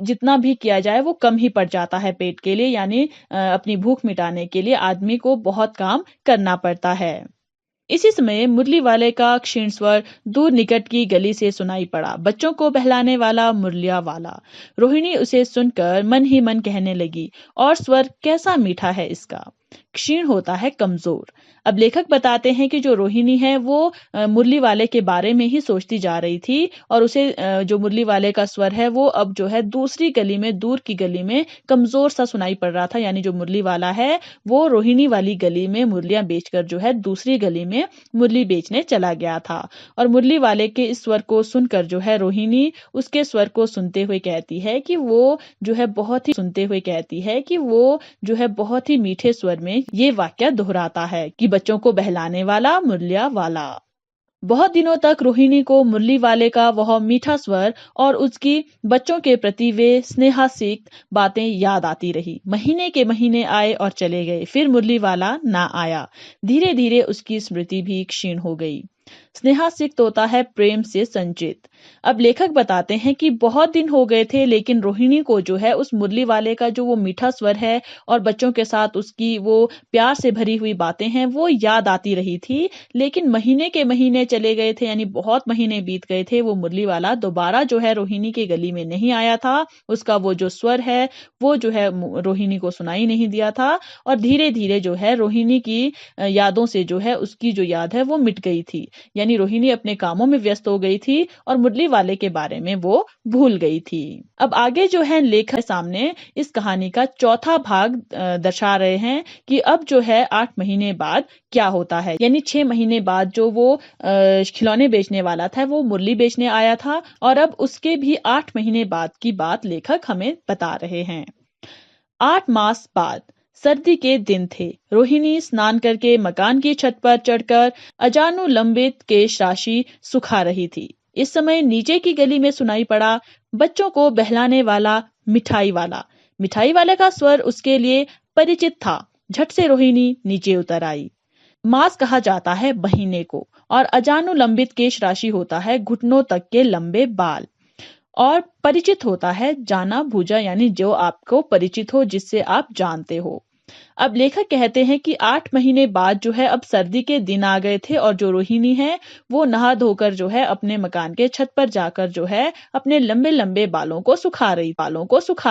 जितना भी किया जाए वो कम ही पड़ जाता है पेट के लिए, यानी अपनी भूख मिटाने के लिए आदमी को बहुत काम करना पड़ता है। इसी समय मुरली वाले का क्षीण स्वर दूर निकट की गली से सुनाई पड़ा, बच्चों को बहलाने वाला मुरलिया वाला। रोहिणी उसे सुनकर मन ही मन कहने लगी, और स्वर कैसा मीठा है इसका, क्षीण होता है कमजोर। अब लेखक बताते हैं कि जो रोहिणी है वो मुरली वाले के बारे में ही सोचती जा रही थी, और उसे जो मुरली वाले का स्वर है वो अब जो है दूसरी गली में, दूर की गली में कमजोर सा सुनाई पड़ रहा था, यानी जो मुरली वाला है वो रोहिणी वाली गली में मुरलियां बेचकर जो है दूसरी गली में मुरली बेचने चला गया था। और मुरली वाले के इस स्वर को सुनकर जो है रोहिणी उसके स्वर को सुनते हुए कहती है कि वो जो है बहुत ही सुनते हुए कहती है कि वो जो है बहुत ही मीठे स्वर में ये वाक्य दोहराता है कि बच्चों को बहलाने वाला मुरलिया वाला। बहुत दिनों तक रोहिणी को मुरली वाले का वह मीठा स्वर और उसकी बच्चों के प्रति वे स्नेहासिक्त बातें याद आती रही। महीने के महीने आए और चले गए, फिर मुरली वाला ना आया। धीरे धीरे उसकी स्मृति भी क्षीण हो गई। स्नेहासिक्त होता है प्रेम से संचित। अब लेखक बताते हैं कि बहुत दिन हो गए थे, लेकिन रोहिणी को जो है उस मुरली वाले का जो वो मीठा स्वर है और बच्चों के साथ उसकी वो प्यार से भरी हुई बातें हैं वो याद आती रही थी। लेकिन महीने के महीने चले गए थे, यानी बहुत महीने बीत गए थे, वो मुरली वाला दोबारा जो है रोहिणी के गली में नहीं आया था। उसका वो जो स्वर है वो जो है रोहिणी को सुनाई नहीं दिया था, और धीरे धीरे जो है रोहिणी की यादों से जो है उसकी जो याद है वो मिट गई थी, यानी रोहिणी अपने कामों में व्यस्त हो गई थी और मुरली वाले के बारे में वो भूल गई थी। अब आगे जो है लेखक सामने इस कहानी का चौथा भाग दर्शा रहे हैं कि अब जो है 8 महीने बाद क्या होता है, यानी 6 महीने बाद जो वो खिलौने बेचने वाला था वो मुरली बेचने आया था, और अब उसके भी 8 महीने बाद की बात लेखक हमें बता रहे हैं। 8 मास बाद सर्दी के दिन थे। रोहिणी स्नान करके मकान की छत पर चढ़कर अजानुलंबित केश राशि सुखा रही थी। इस समय नीचे की गली में सुनाई पड़ा, बच्चों को बहलाने वाला मिठाई वाला। मिठाई वाले का स्वर उसके लिए परिचित था। झट से रोहिणी नीचे उतर आई। मास कहा जाता है महीने को, और अजानुलंबित केश राशि होता है घुटनों तक के लंबे बाल, और परिचित होता है जाना भूजा, यानी जो आपको परिचित हो, जिससे आप जानते हो। अब लेखक कहते हैं कि 8 महीने बाद जो है अब सर्दी के दिन आ गए थे, और जो रोहिणी है वो नहा धोकर जो है अपने मकान के छत पर जाकर जो है अपने लंबे लंबे बालों को सुखा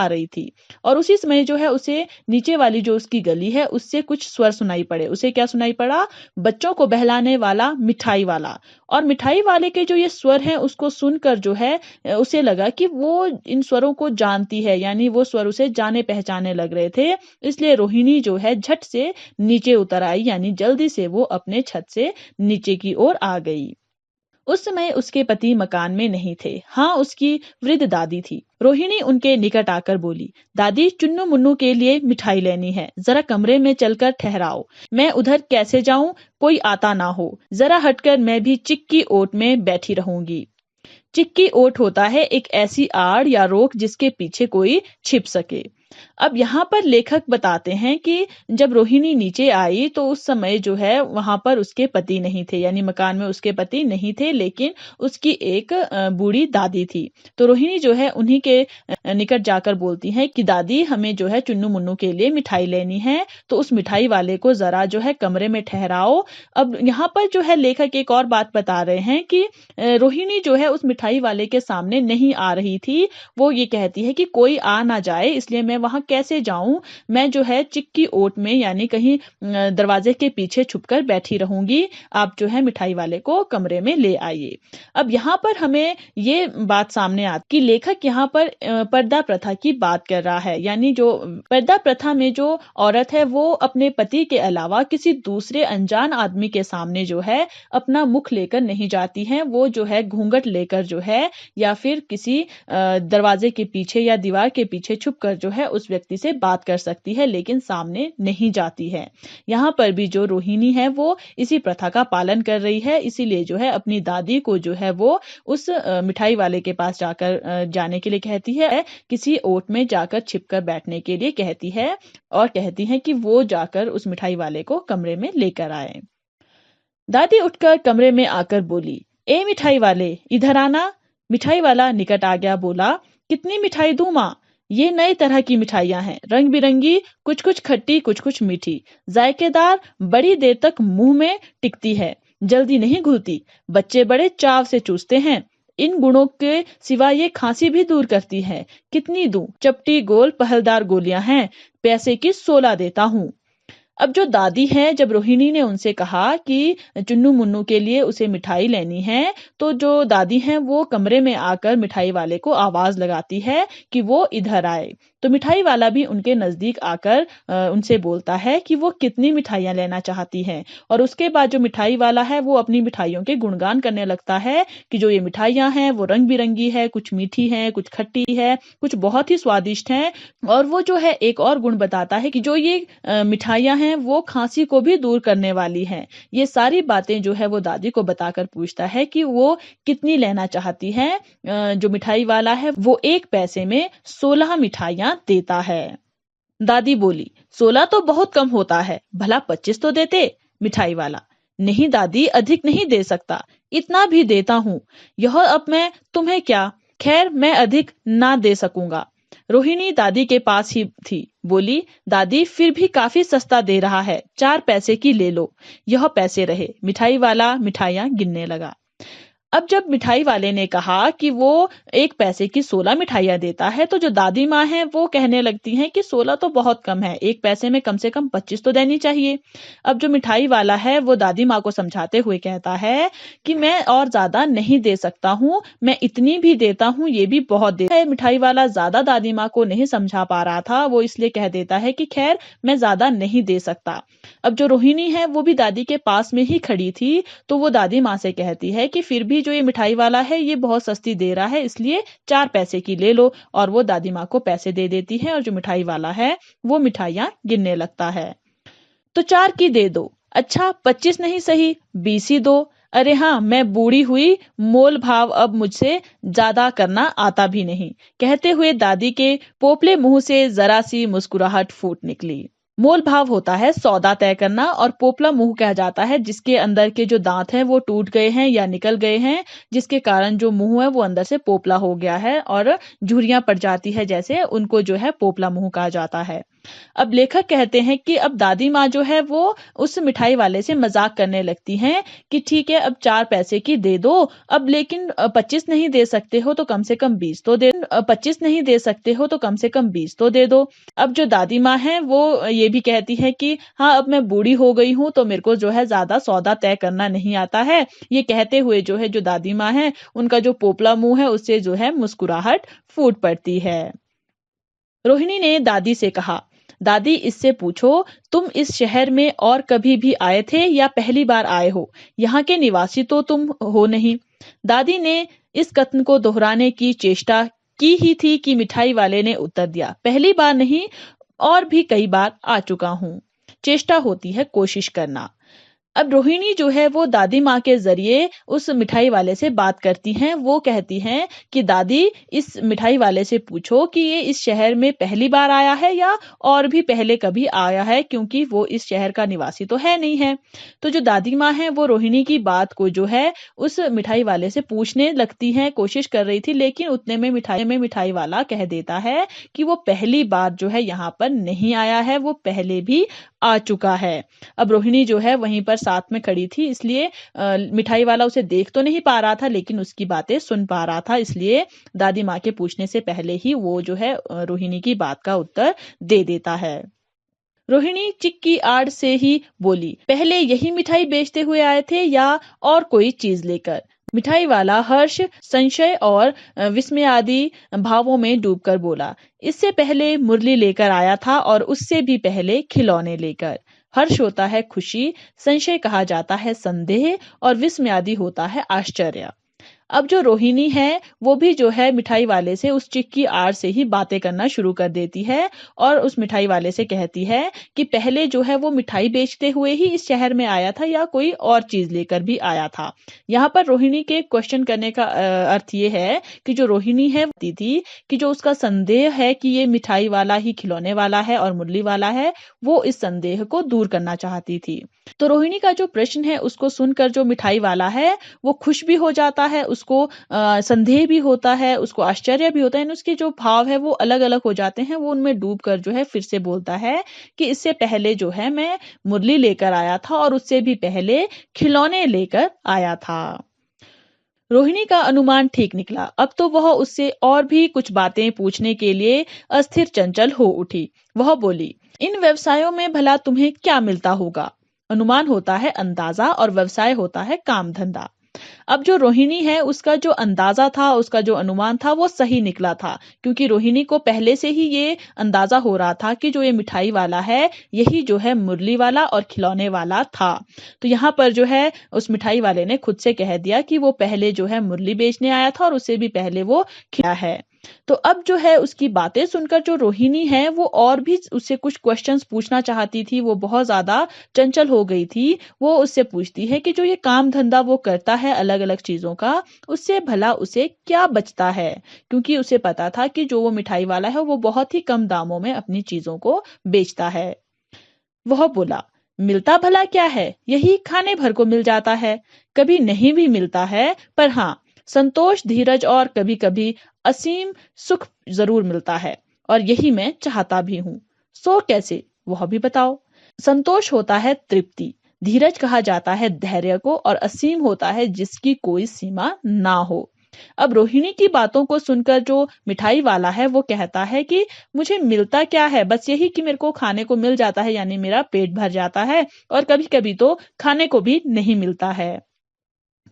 रही थी। और उसी समय जो है उसे नीचे वाली जो उसकी गली है उससे कुछ स्वर सुनाई पड़े। उसे क्या सुनाई पड़ा? बच्चों को बहलाने वाला मिठाई वाला। और मिठाई वाले के जो ये स्वर हैं उसको सुनकर जो है उसे लगा कि वो इन स्वरों को जानती है, यानी वो स्वर उसे जाने पहचाने लग रहे थे। इसलिए रोहिणी जो है झट से नीचे उतर आई, यानी जल्दी से वो अपने छत से नीचे की ओर आ गई। उस समय उसके पति मकान में नहीं थे। हाँ, उसकी वृद्ध दादी थी। रोहिणी उनके निकट आकर बोली, दादी, चुन्नू मुन्नू के लिए मिठाई लेनी है, जरा कमरे में चलकर ठहराओ। मैं उधर कैसे जाऊं? कोई आता ना हो। जरा हटकर मैं भी चिक्की ओट में बैठी रहूंगी। चिक्की ओट होता है एक ऐसी आड़ या रोक जिसके पीछे कोई छिप सके। अब यहाँ पर लेखक बताते हैं कि जब रोहिणी नीचे आई तो उस समय जो है वहां पर उसके पति नहीं थे, यानी मकान में उसके पति नहीं थे, लेकिन उसकी एक बूढ़ी दादी थी। तो रोहिणी जो है उन्हीं के निकट जाकर बोलती है कि दादी, हमें जो है चुन्नू मुन्नू के लिए मिठाई लेनी है, तो उस मिठाई वाले को जरा जो है कमरे में ठहराओ। अब यहाँ पर जो है लेखक एक और बात बता रहे हैं कि रोहिणी जो है उस मिठाई वाले के सामने नहीं आ रही थी। वो ये कहती है कि कोई आ ना जाए, इसलिए मैं वहां कैसे जाऊं? मैं जो है चिक्की ओट में यानी कहीं दरवाजे के पीछे छुपकर बैठी रहूंगी। आप जो है मिठाई वाले को कमरे में ले आइए। अब यहाँ पर हमें ये बात सामने आती कि लेखक यहाँ पर पर्दा प्रथा की बात कर रहा है, यानी जो पर्दा प्रथा में जो औरत है वो अपने पति के अलावा किसी दूसरे अनजान आदमी के सामने जो है अपना मुख लेकर नहीं जाती है। वो जो है घूंघट लेकर जो है या फिर किसी दरवाजे के पीछे या दीवार के पीछे छुपकर जो है उस व्यक्ति से बात कर सकती है, लेकिन सामने नहीं जाती है। यहाँ पर भी जो रोहिणी है वो इसी प्रथा का पालन कर रही है, इसीलिए जो है अपनी दादी को जो है वो उस मिठाई वाले के पास जाकर जाने के लिए कहती है, किसी ओट में जाकर छिपकर बैठने के लिए कहती है और कहती है कि वो जाकर उस मिठाई वाले को कमरे में लेकर आए। दादी उठकर कमरे में आकर बोली, ए मिठाई वाले, इधर आना। मिठाई वाला निकट आ गया, बोला, कितनी मिठाई दूं माँ? ये नई तरह की मिठाइयां हैं, रंग बिरंगी, कुछ कुछ खट्टी, कुछ कुछ मीठी, जायकेदार, बड़ी देर तक मुंह में टिकती है, जल्दी नहीं घुलती, बच्चे बड़े चाव से चूसते हैं। इन गुणों के सिवा ये खांसी भी दूर करती है। कितनी दूं? चपटी गोल पहलदार गोलियां हैं, पैसे की 16 देता हूँ। अब जो दादी है, जब रोहिणी ने उनसे कहा कि चुन्नू मुन्नू के लिए उसे मिठाई लेनी है, तो जो दादी हैं वो कमरे में आकर मिठाई वाले को आवाज लगाती है कि वो इधर आए। तो मिठाई वाला भी उनके नजदीक आकर उनसे बोलता है कि वो कितनी मिठाइयां लेना चाहती हैं, और उसके बाद जो मिठाई वाला है वो अपनी मिठाइयों के गुणगान करने लगता है कि जो ये मिठाइयां हैं वो रंग बिरंगी है, कुछ मीठी है, कुछ खट्टी है, कुछ बहुत ही स्वादिष्ट है। और वो जो है एक और गुण बताता है कि जो ये मिठाइयां हैं वो खांसी को भी दूर करने वाली हैं। ये सारी बातें जो है वो दादी को बताकर पूछता है कि वो कितनी लेना चाहती है। जो मिठाई वाला है वो 1 पैसे में 16 मिठाइयां देता है। दादी बोली, 16 तो बहुत कम होता है, भला 25 तो देते। मिठाई वाला, नहीं दादी, अधिक नहीं दे सकता, इतना भी देता हूँ। यह अब मैं तुम्हें क्या, खैर मैं अधिक ना दे सकूंगा। रोहिणी दादी के पास ही थी, बोली, दादी फिर भी काफी सस्ता दे रहा है, 4 पैसे की ले लो। यह पैसे रहे। मिठाई वाला मिठाइयां गिनने लगा। अब जब मिठाई वाले ने कहा कि वो 1 पैसे की 16 मिठाइयां देता है, तो जो दादी माँ है वो कहने लगती हैं कि 16 तो बहुत कम है, 1 पैसे में कम से कम 25 तो देनी चाहिए। अब जो मिठाई वाला है वो दादी माँ को समझाते हुए कहता है कि मैं और ज्यादा नहीं दे सकता हूँ, मैं इतनी भी देता हूँ, ये भी बहुत देता है। मिठाई वाला ज्यादा दादी माँ को नहीं समझा पा रहा था, वो इसलिए कह देता है कि खैर मैं ज्यादा नहीं दे सकता। अब जो रोहिणी है वो भी दादी के पास में ही खड़ी थी, तो वो दादी माँ से कहती है कि फिर भी जो ये मिठाई वाला है ये बहुत सस्ती दे रहा है, इसलिए 4 पैसे की ले लो। और वो दादी माँ को पैसे दे देती है और जो मिठाई वाला है वो मिठाइयां गिनने लगता है। तो 4 की दे दो। अच्छा 25 नहीं सही, 20 ही दो। अरे हाँ, मैं बूढ़ी हुई, मोल भाव अब मुझसे ज्यादा करना आता भी नहीं। कहते हुए दादी के पोपले मुंह से जरा सी मुस्कुराहट फूट निकली। मोल भाव होता है सौदा तय करना, और पोपला मुंह कहा जाता है जिसके अंदर के जो दांत हैं वो टूट गए हैं या निकल गए हैं, जिसके कारण जो मुंह है वो अंदर से पोपला हो गया है और झुर्रियां पड़ जाती है, जैसे उनको जो है पोपला मुंह कहा जाता है। अब लेखक कहते हैं कि अब दादी माँ जो है वो उस मिठाई वाले से मजाक करने लगती हैं कि ठीक है अब 4 पैसे की दे दो, अब लेकिन 25 नहीं दे सकते हो तो कम से कम 20 तो दे, 25 नहीं दे सकते हो तो कम से कम 20 तो दे दो। अब जो दादी माँ है वो ये भी कहती है कि हाँ अब मैं बूढ़ी हो गई हूँ तो मेरे को जो है ज्यादा सौदा तय करना नहीं आता है। ये कहते हुए जो है जो दादी माँ है उनका जो पोपला मुंह है उससे जो है मुस्कुराहट फूट पड़ती है। रोहिणी ने दादी से कहा, दादी इससे पूछो तुम इस शहर में और कभी भी आए थे या पहली बार आए हो? यहाँ के निवासी तो तुम हो नहीं। दादी ने इस कथन को दोहराने की चेष्टा की ही थी कि मिठाई वाले ने उत्तर दिया, पहली बार नहीं, और भी कई बार आ चुका हूँ। चेष्टा होती है कोशिश करना। अब रोहिणी जो है वो दादी माँ के जरिए उस मिठाई वाले से बात करती हैं। वो कहती हैं कि दादी इस मिठाई वाले से पूछो कि ये इस शहर में पहली बार आया है या और भी पहले कभी आया है, क्योंकि वो इस शहर का निवासी तो है नहीं है। तो जो दादी माँ है वो रोहिणी की बात को जो है उस मिठाई वाले से पूछने लगती हैं, कोशिश कर रही थी, लेकिन उतने में मिठाई वाला कह देता है कि वो पहली बार जो है यहाँ पर नहीं आया है, वो पहले भी आ चुका है। अब रोहिणी जो है वहीं पर साथ में खड़ी थी, इसलिए मिठाई वाला उसे देख तो नहीं पा रहा था, लेकिन उसकी बातें सुन पा रहा था, इसलिए दादी माँ के पूछने से पहले ही वो जो है रोहिणी की बात का उत्तर दे देता है। रोहिणी चिक की आड़ से ही बोली, पहले यही मिठाई बेचते हुए आए थे या और कोई चीज लेकर? मिठाई वाला हर्ष, संशय और विस्मय आदि भावों में डूबकर बोला, इससे पहले मुरली लेकर आया था और उससे भी पहले खिलौने लेकर। हर्ष होता है खुशी, संशय कहा जाता है संदेह और विस्मय आदि होता है आश्चर्य। अब जो रोहिणी है वो भी जो है मिठाई वाले से उस चिक की आड़ से ही बातें करना शुरू कर देती है और उस मिठाई वाले से कहती है कि पहले जो है वो मिठाई बेचते हुए ही इस शहर में आया था या कोई और चीज लेकर भी आया था। यहाँ पर रोहिणी के क्वेश्चन करने का अर्थ ये है कि जो रोहिणी है थी कि जो उसका संदेह है कि ये मिठाई वाला ही खिलौने वाला है और मुरली वाला है, वो इस संदेह को दूर करना चाहती थी। तो रोहिणी का जो प्रश्न है उसको सुनकर जो मिठाई वाला है वो खुश भी हो जाता है, उसको संदेह भी होता है, उसको आश्चर्य भी होता है, उसके जो भाव है वो अलग अलग हो जाते हैं। वो उनमें डूब कर जो है फिर से बोलता है कि इससे पहले जो है मैं मुरली लेकर आया था और उससे भी पहले खिलौने लेकर आया था। रोहिणी का अनुमान ठीक निकला। अब तो वह उससे और भी कुछ बातें पूछने के लिए अस्थिर चंचल हो उठी। वह बोली, इन व्यवसायों में भला तुम्हें क्या मिलता होगा? अनुमान होता है अंदाजा और व्यवसाय होता है काम धंधा। अब जो रोहिणी है उसका जो अंदाजा था, उसका जो अनुमान था वो सही निकला था, क्योंकि रोहिणी को पहले से ही ये अंदाजा हो रहा था कि जो ये मिठाई वाला है यही जो है मुरली वाला और खिलौने वाला था। तो यहाँ पर जो है उस मिठाई वाले ने खुद से कह दिया कि वो पहले जो है मुरली बेचने आया था और उससे भी पहले वो खिला है। तो अब जो है उसकी बातें सुनकर जो रोहिणी है वो और भी उससे कुछ क्वेश्चंस पूछना चाहती थी, वो बहुत ज्यादा चंचल हो गई थी। वो उससे पूछती है कि जो ये काम धंधा वो करता है अलग अलग चीजों का, उससे भला उसे क्या बचता है, क्योंकि उसे पता था कि जो वो मिठाई वाला है वो बहुत ही कम दामों में अपनी चीजों को बेचता है। वह बोला, मिलता भला क्या है, यही खाने भर को मिल जाता है, कभी नहीं भी मिलता है, पर हाँ संतोष, धीरज और कभी कभी असीम सुख जरूर मिलता है, और यही मैं चाहता भी हूँ। सो कैसे, वह भी बताओ। संतोष होता है तृप्ति, धीरज कहा जाता है धैर्य को, और असीम होता है जिसकी कोई सीमा ना हो। अब रोहिणी की बातों को सुनकर जो मिठाई वाला है वो कहता है कि मुझे मिलता क्या है, बस यही कि मेरे को खाने को मिल जाता है, यानी मेरा पेट भर जाता है, और कभी कभी तो खाने को भी नहीं मिलता है।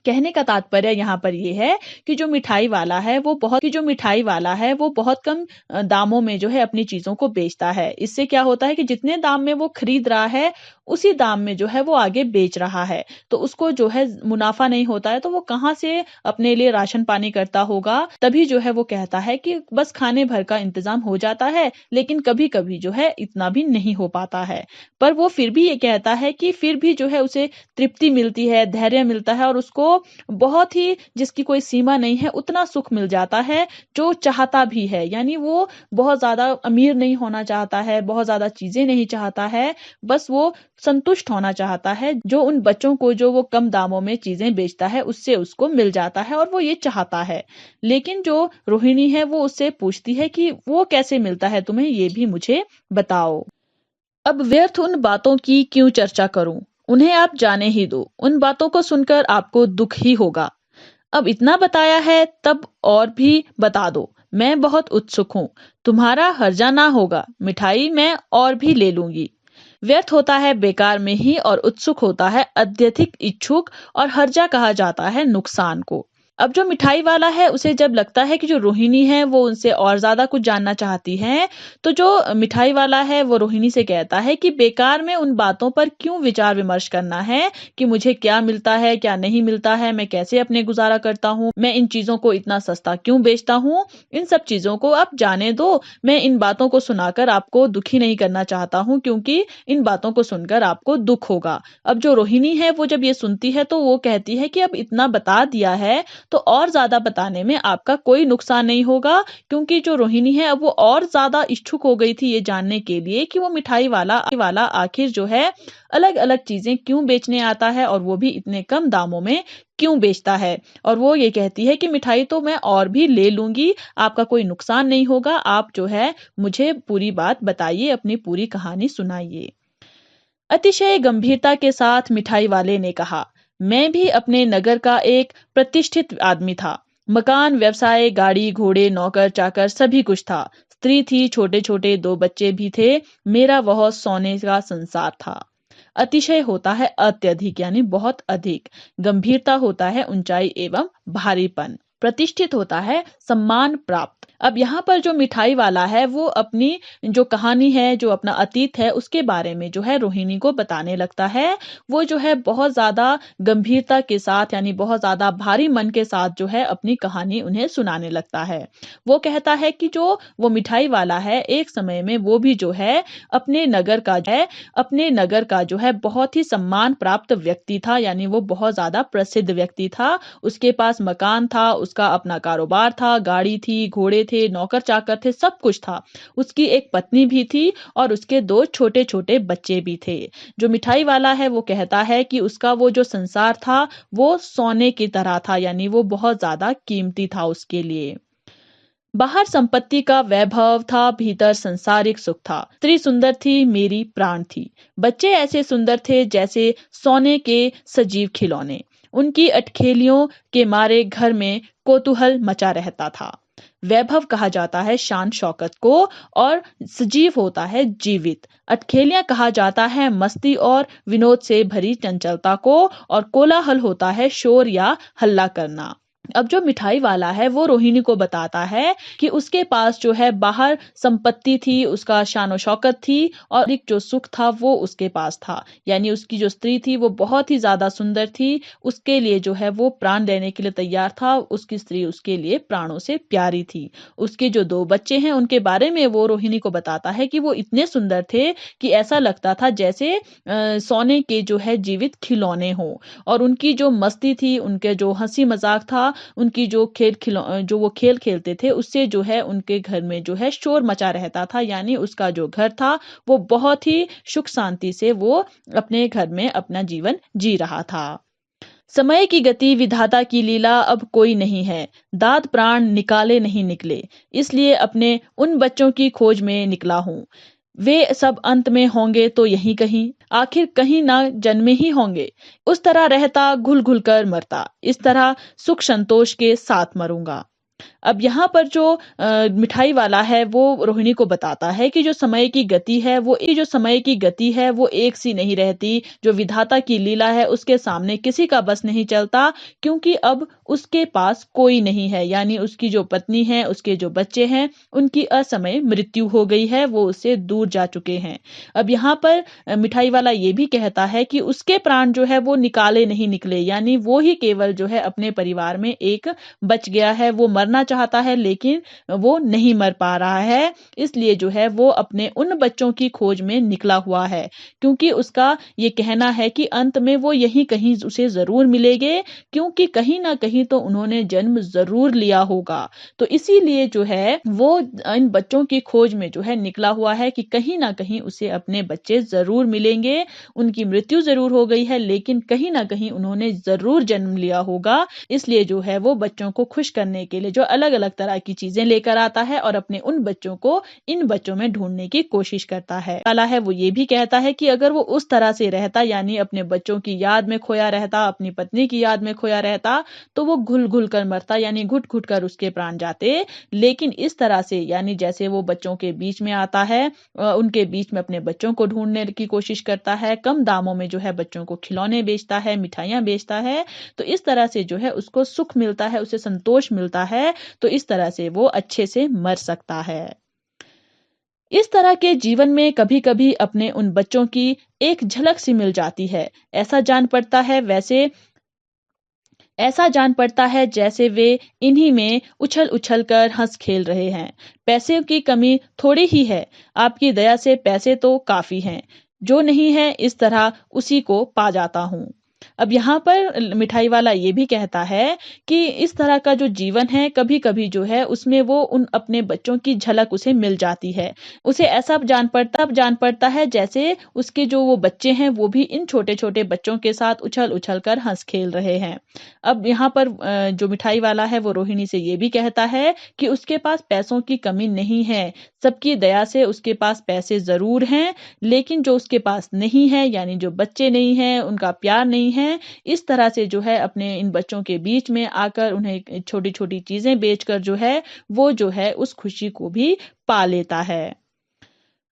कहने का तात्पर्य यहाँ पर यह है कि जो मिठाई वाला है वो बहुत कम दामों में जो है अपनी चीजों को बेचता है। इससे क्या होता है कि जितने दाम में वो खरीद रहा है उसी दाम में जो है वो आगे बेच रहा है, तो उसको जो है मुनाफा नहीं होता है, तो वो कहाँ से अपने लिए राशन पानी करता होगा। तभी जो है वो कहता है कि बस खाने भर का इंतजाम हो जाता है, लेकिन कभी कभी जो है इतना भी नहीं हो पाता है। पर वो फिर भी ये कहता है कि फिर भी जो है उसे तृप्ति मिलती है, धैर्य मिलता है, और उसको बहुत ही, जिसकी कोई सीमा नहीं है, उतना सुख मिल जाता है जो चाहता भी है। यानी वो बहुत ज्यादा अमीर नहीं होना चाहता है, बहुत ज्यादा चीजें नहीं चाहता है, बस वो संतुष्ट होना चाहता है। जो उन बच्चों को जो वो कम दामों में चीजें बेचता है उससे उसको मिल जाता है, और वो ये चाहता है। लेकिन जो रोहिणी है वो उससे पूछती है कि वो कैसे मिलता है तुम्हें, ये भी मुझे बताओ। अब व्यर्थ उन बातों की क्यों चर्चा करूं, उन्हें आप जाने ही दो, उन बातों को सुनकर आपको दुख ही होगा। अब इतना बताया है तब और भी बता दो, मैं बहुत उत्सुक हूँ, तुम्हारा हर्जा ना होगा, मिठाई मैं और भी ले लूंगी। व्यर्थ होता है बेकार में ही, और उत्सुक होता है अत्यधिक इच्छुक, और हर्जा कहा जाता है नुकसान को। अब जो मिठाई वाला है उसे जब लगता है कि जो रोहिणी है वो उनसे और ज्यादा कुछ जानना चाहती है, तो जो मिठाई वाला है वो रोहिणी से कहता है कि बेकार में उन बातों पर क्यों विचार विमर्श करना है कि मुझे क्या मिलता है क्या नहीं मिलता है, मैं कैसे अपने गुजारा करता हूँ, मैं इन चीजों को इतना सस्ता क्यों बेचता हूँ। इन सब चीजों को आप जाने दो, मैं इन बातों को सुनाकर आपको दुखी नहीं करना चाहता हूँ, क्योंकि इन बातों को सुनकर आपको दुख होगा। अब जो रोहिणी है वो जब ये सुनती है तो वो कहती है कि अब इतना बता दिया है तो और ज्यादा बताने में आपका कोई नुकसान नहीं होगा, क्योंकि जो रोहिणी है अब वो और ज्यादा इच्छुक हो गई थी ये जानने के लिए कि वो मिठाई वाला आखिर जो है अलग अलग चीजें क्यों बेचने आता है, और वो भी इतने कम दामों में क्यों बेचता है। और वो ये कहती है कि मिठाई तो मैं और भी ले लूंगी, आपका कोई नुकसान नहीं होगा, आप जो है मुझे पूरी बात बताइए, अपनी पूरी कहानी सुनाइए। अतिशय गंभीरता के साथ मिठाई वाले ने कहा, मैं भी अपने नगर का एक प्रतिष्ठित आदमी था। मकान, व्यवसाय, गाड़ी, घोड़े, नौकर, चाकर सभी कुछ था। स्त्री थी, छोटे-छोटे 2 बच्चे भी थे। मेरा वह सोने का संसार था। अतिशय होता है अत्यधिक यानी बहुत अधिक। गंभीरता होता है ऊंचाई एवं भारीपन। प्रतिष्ठित होता है सम्मान प्राप्त। अब यहाँ पर जो मिठाई वाला है वो अपनी जो कहानी है, जो अपना अतीत है उसके बारे में जो है रोहिणी को बताने लगता है। वो जो है बहुत ज़्यादा गंभीरता के साथ यानी बहुत ज़्यादा भारी मन के साथ जो है अपनी कहानी उन्हें सुनाने लगता है। वो कहता है कि जो वो मिठाई वाला है एक समय में वो भी जो है अपने नगर का जो है अपने नगर का जो है बहुत ही सम्मान प्राप्त व्यक्ति था, यानी वो बहुत ज़्यादा प्रसिद्ध व्यक्ति था। उसके पास मकान था, उसका अपना कारोबार था, गाड़ी थी, घोड़े थे, नौकर-चाकर थे, सब कुछ था। उसकी एक पत्नी भी थी और उसके 2 छोटे-छोटे बच्चे भी थे। जो मिठाई वाला है वो कहता है कि उसका वो जो संसार था, वो सोने की तरह था, यानी वो बहुत ज़्यादा कीमती था उसके लिए। बाहर संपत्ति का वैभव था, भीतर संसारिक सुख था। स्त्री सुंदर थी, मेरी प्राण थी। बच्चे ऐसे सुंदर थे जैसे सोने के सजीव खिलौने। उनकी अटखेलियों के मारे घर में कौतूहल मचा रहता था। वैभव कहा जाता है शान शौकत को और सजीव होता है जीवित। अटखेलियां कहा जाता है मस्ती और विनोद से भरी चंचलता को और कोलाहल होता है शोर या हल्ला करना। अब जो मिठाई वाला है वो रोहिणी को बताता है कि उसके पास जो है बाहर संपत्ति थी, उसका शान और शौकत थी और एक जो सुख था वो उसके पास था। यानी उसकी जो स्त्री थी वो बहुत ही ज़्यादा सुंदर थी, उसके लिए जो है वो प्राण देने के लिए तैयार था, उसकी स्त्री उसके लिए प्राणों से प्यारी थी। उसके जो 2 बच्चे हैं उनके बारे में वो रोहिणी को बताता है कि वो इतने सुंदर थे कि ऐसा लगता था जैसे सोने के जो है जीवित खिलौने हों और उनकी जो मस्ती थी, उनके जो हँसी मज़ाक था, उनकी जो वो खेल खेलते थे उससे जो है उनके घर में जो है शोर मचा रहता था, यानी उसका जो घर था वो बहुत ही सुख शांति से वो अपने घर में अपना जीवन जी रहा था। समय की गति विधाता की लीला अब कोई नहीं है, दाद प्राण निकाले नहीं निकले, इसलिए अपने उन बच्चों की खोज में निकला हूँ। वे सब अंत में होंगे तो यहीं कहीं, आखिर कहीं ना जन्मे ही होंगे। उस तरह रहता घुल घुल कर मरता, इस तरह सुख संतोष के साथ मरूंगा। अब यहाँ पर जो मिठाई वाला है वो रोहिणी को बताता है कि जो समय की गति है वो एक सी नहीं रहती। जो विधाता की लीला है उसके सामने किसी का बस नहीं चलता, क्योंकि अब उसके पास कोई नहीं है, यानी उसकी जो पत्नी है, उसके जो बच्चे हैं, उनकी असमय मृत्यु हो गई है, वो उससे दूर जा चुके हैं। अब यहाँ पर मिठाई वाला ये भी कहता है कि उसके प्राण जो है वो निकाले नहीं निकले, यानी वो ही केवल जो है अपने परिवार में एक बच गया है। वो मरना चाहता है लेकिन वो नहीं मर पा रहा है, इसलिए जो है वो अपने उन बच्चों की खोज में निकला हुआ है, क्योंकि उसका ये कहना है कि अंत में वो यहीं कहीं उसे जरूर मिलेंगे, क्योंकि कहीं ना कहीं तो उन्होंने जन्म जरूर लिया होगा। तो इसीलिए जो है वो इन बच्चों की खोज में जो है निकला हुआ है कि कहीं ना कहीं उसे अपने बच्चे जरूर मिलेंगे। उनकी मृत्यु जरूर हो गई है लेकिन कहीं ना कहीं उन्होंने जरूर जन्म लिया होगा, इसलिए जो है वो बच्चों को खुश करने के लिए जो अलग-अलग तरह की चीजें लेकर आता है और अपने उन बच्चों को इन बच्चों में ढूंढने की कोशिश करता है। वाला है वो ये भी कहता है कि अगर वो उस तरह से रहता, यानी अपने बच्चों की याद में खोया रहता, अपनी पत्नी की याद में खोया रहता, तो वो घुल-घुल कर मरता, यानी घुट-घुट कर उसके प्राण जाते। लेकिन इस तरह से यानी जैसे वो बच्चों के बीच में आता है, उनके बीच में अपने बच्चों को ढूंढने की कोशिश करता है, कम दामों में जो है बच्चों को खिलौने बेचता है, मिठाइयाँ बेचता है, तो इस तरह से जो है उसको सुख मिलता है, उसे संतोष मिलता है, तो इस तरह से वो अच्छे से मर सकता है। इस तरह के जीवन में कभी-कभी अपने उन बच्चों की एक झलक सी मिल जाती है। ऐसा जान पड़ता है जैसे वे इन्हीं में उछल-उछल कर हँस खेल रहे हैं। पैसे की कमी थोड़ी ही है, आपकी दया से पैसे तो काफ़ी हैं। जो नहीं है इस तरह उसी को पा जाता हूँ। अब यहाँ पर मिठाई वाला ये भी कहता है कि इस तरह का जो जीवन है कभी-कभी जो है उसमें वो उन अपने बच्चों की झलक उसे मिल जाती है। उसे ऐसा जान पड़ता है जैसे उसके जो वो बच्चे हैं वो भी इन छोटे-छोटे बच्चों के साथ उछल-उछल कर हँस खेल रहे हैं। अब यहाँ पर जो मिठाई वाला है वो रोहिणी से ये भी कहता है कि उसके पास पैसों की कमी नहीं है। सबकी दया से उसके पास पैसे ज़रूर हैं, लेकिन जो उसके पास नहीं है यानी जो बच्चे नहीं हैं, उनका प्यार नहीं है, इस तरह से जो है अपने इन बच्चों के बीच में आकर उन्हें छोटी-छोटी चीज़ें बेचकर जो है, वो जो है उस खुशी को भी पा लेता है।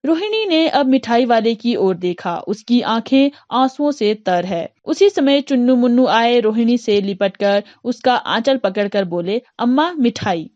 रोहिणी ने अब मिठाई वाले की ओर देखा। उसकी आंखें आंसुओं से तर है। उसी समय चुन्नू मुन्नू आए, रोहिणी से लिपटकर उसका आंचल पकड़कर बोले, अम्मा मिठाई।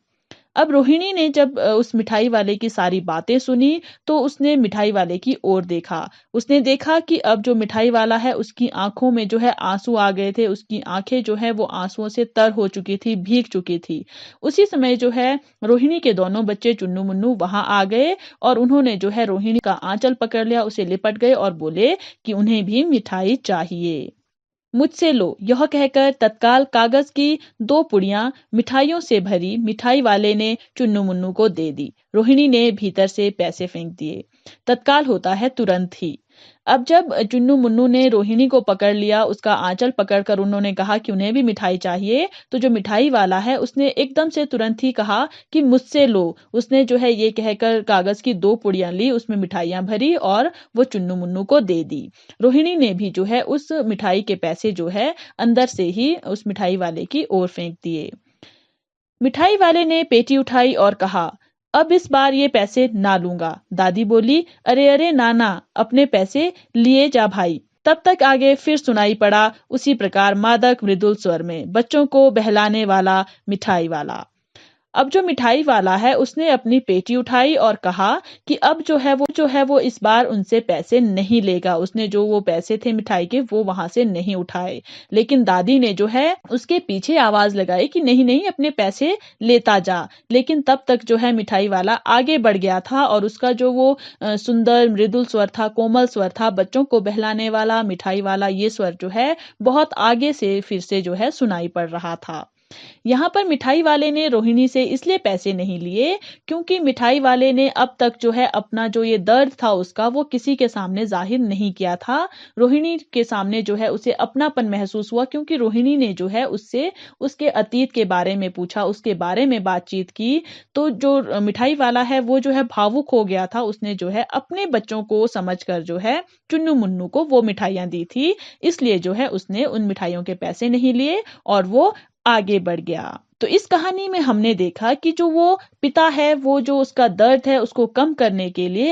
अब रोहिणी ने जब उस मिठाई वाले की सारी बातें सुनी, तो उसने मिठाई वाले की ओर देखा। उसने देखा कि अब जो मिठाई वाला है, उसकी आँखों में जो है आँसू आ गए थे। उसकी आँखें जो है वो आँसुओं से तर हो चुकी थी, भीग चुकी थी। उसी समय जो है रोहिणी के दोनों बच्चे चुन्नू-मुन्नू वहाँ आ गए और उन्होंने जो है रोहिणी का आँचल पकड़ लिया, उसे लिपट गए और बोले कि उन्हें भी मिठाई चाहिए। मुझसे लो, यह कहकर तत्काल कागज की 2 पुड़ियां मिठाइयों से भरी मिठाई वाले ने चुन्नू मुन्नू को दे दी। रोहिणी ने भीतर से पैसे फेंक दिए। तत्काल होता है तुरंत ही। अब जब चुन्नू मुन्नू ने रोहिणी को पकड़ लिया, उसका आंचल पकड़कर उन्होंने कहा कि उन्हें भी मिठाई चाहिए, तो जो मिठाई वाला है उसने एकदम से तुरंत ही कहा कि मुझसे लो। उसने जो है ये कहकर कागज की 2 पुड़ियां ली, उसमें मिठाइयां भरी और वो चुन्नू मुन्नू को दे दी। रोहिणी ने भी जो है उस मिठाई के पैसे जो है अंदर से ही उस मिठाई वाले की ओर फेंक दिए। मिठाई वाले ने पेटी उठाई और कहा, अब इस बार ये पैसे ना लूंगा। दादी बोली, अरे अरे नाना, अपने पैसे लिए जा भाई। तब तक आगे फिर सुनाई पड़ा उसी प्रकार मादक मृदुल स्वर में, बच्चों को बहलाने वाला मिठाई वाला। अब जो मिठाई वाला है उसने अपनी पेटी उठाई और कहा कि अब जो है वो इस बार उनसे पैसे नहीं लेगा। उसने जो वो पैसे थे मिठाई के वो वहां से नहीं उठाए। लेकिन दादी ने जो है उसके पीछे आवाज लगाई कि नहीं नहीं, अपने पैसे लेता जा। लेकिन तब तक जो है मिठाई वाला आगे बढ़ गया था और उसका जो वो सुंदर मृदुल स्वर था, कोमल स्वर था, बच्चों को बहलाने वाला मिठाई वाला, ये स्वर जो है बहुत आगे से फिर से जो है सुनाई पड़ रहा था। यहाँ पर मिठाई वाले ने रोहिणी से इसलिए पैसे नहीं लिए क्योंकि मिठाई वाले ने अब तक जो है अपना जो ये दर्द था उसका वो किसी के सामने जाहिर नहीं किया था। रोहिणी के सामने जो है उसे अपनापन महसूस हुआ क्योंकि रोहिणी ने जो है उससे उसके अतीत के बारे में पूछा, उसके बारे में बातचीत की। तो जो मिठाई वाला है वो जो है भावुक हो गया था। उसने जो है अपने बच्चों को समझकर जो है चुन्नू मुन्नू को वो मिठाइयां दी थी। इसलिए जो है उसने उन मिठाइयों के पैसे नहीं लिए और वो आगे बढ़ गया। तो इस कहानी में हमने देखा कि जो वो पिता है वो जो उसका दर्द है उसको कम करने के लिए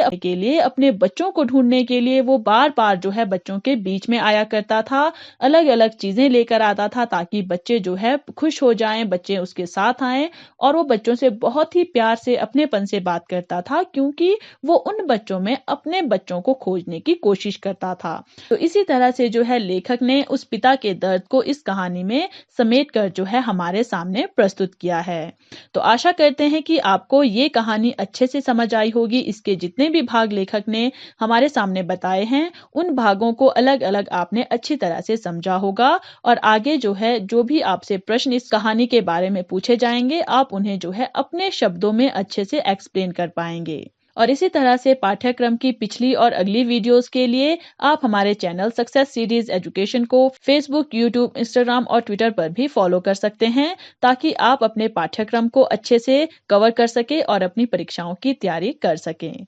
अपने बच्चों को ढूंढने के लिए वो बार-बार जो है बच्चों के बीच में आया करता था। अलग-अलग चीजें लेकर आता था ताकि बच्चे जो है खुश हो जाएं, बच्चे उसके साथ आएं और वो बच्चों से बहुत ही प्यार से अपनेपन से बात करता था क्योंकि वो उन बच्चों में अपने बच्चों को खोजने की कोशिश करता था। तो इसी तरह से जो है लेखक ने उस पिता के दर्द को इस कहानी में समेट कर जो है हमारे सामने प्रस्तुत किया है। तो आशा करते हैं कि आपको ये कहानी अच्छे से समझ आई होगी। इसके जितने भी भाग लेखक ने हमारे सामने बताए हैं, उन भागों को अलग-अलग आपने अच्छी तरह से समझा होगा और आगे जो है जो भी आपसे प्रश्न इस कहानी के बारे में पूछे जाएंगे, आप उन्हें जो है अपने शब्दों में अच्छे से एक्सप्लेन कर पाएंगे। और इसी तरह से पाठ्यक्रम की पिछली और अगली वीडियोस के लिए आप हमारे चैनल सक्सेस सीरीज एजुकेशन को फेसबुक, यूट्यूब, इंस्टाग्राम और ट्विटर पर भी फॉलो कर सकते हैं ताकि आप अपने पाठ्यक्रम को अच्छे से कवर कर सके और अपनी परीक्षाओं की तैयारी कर सकें।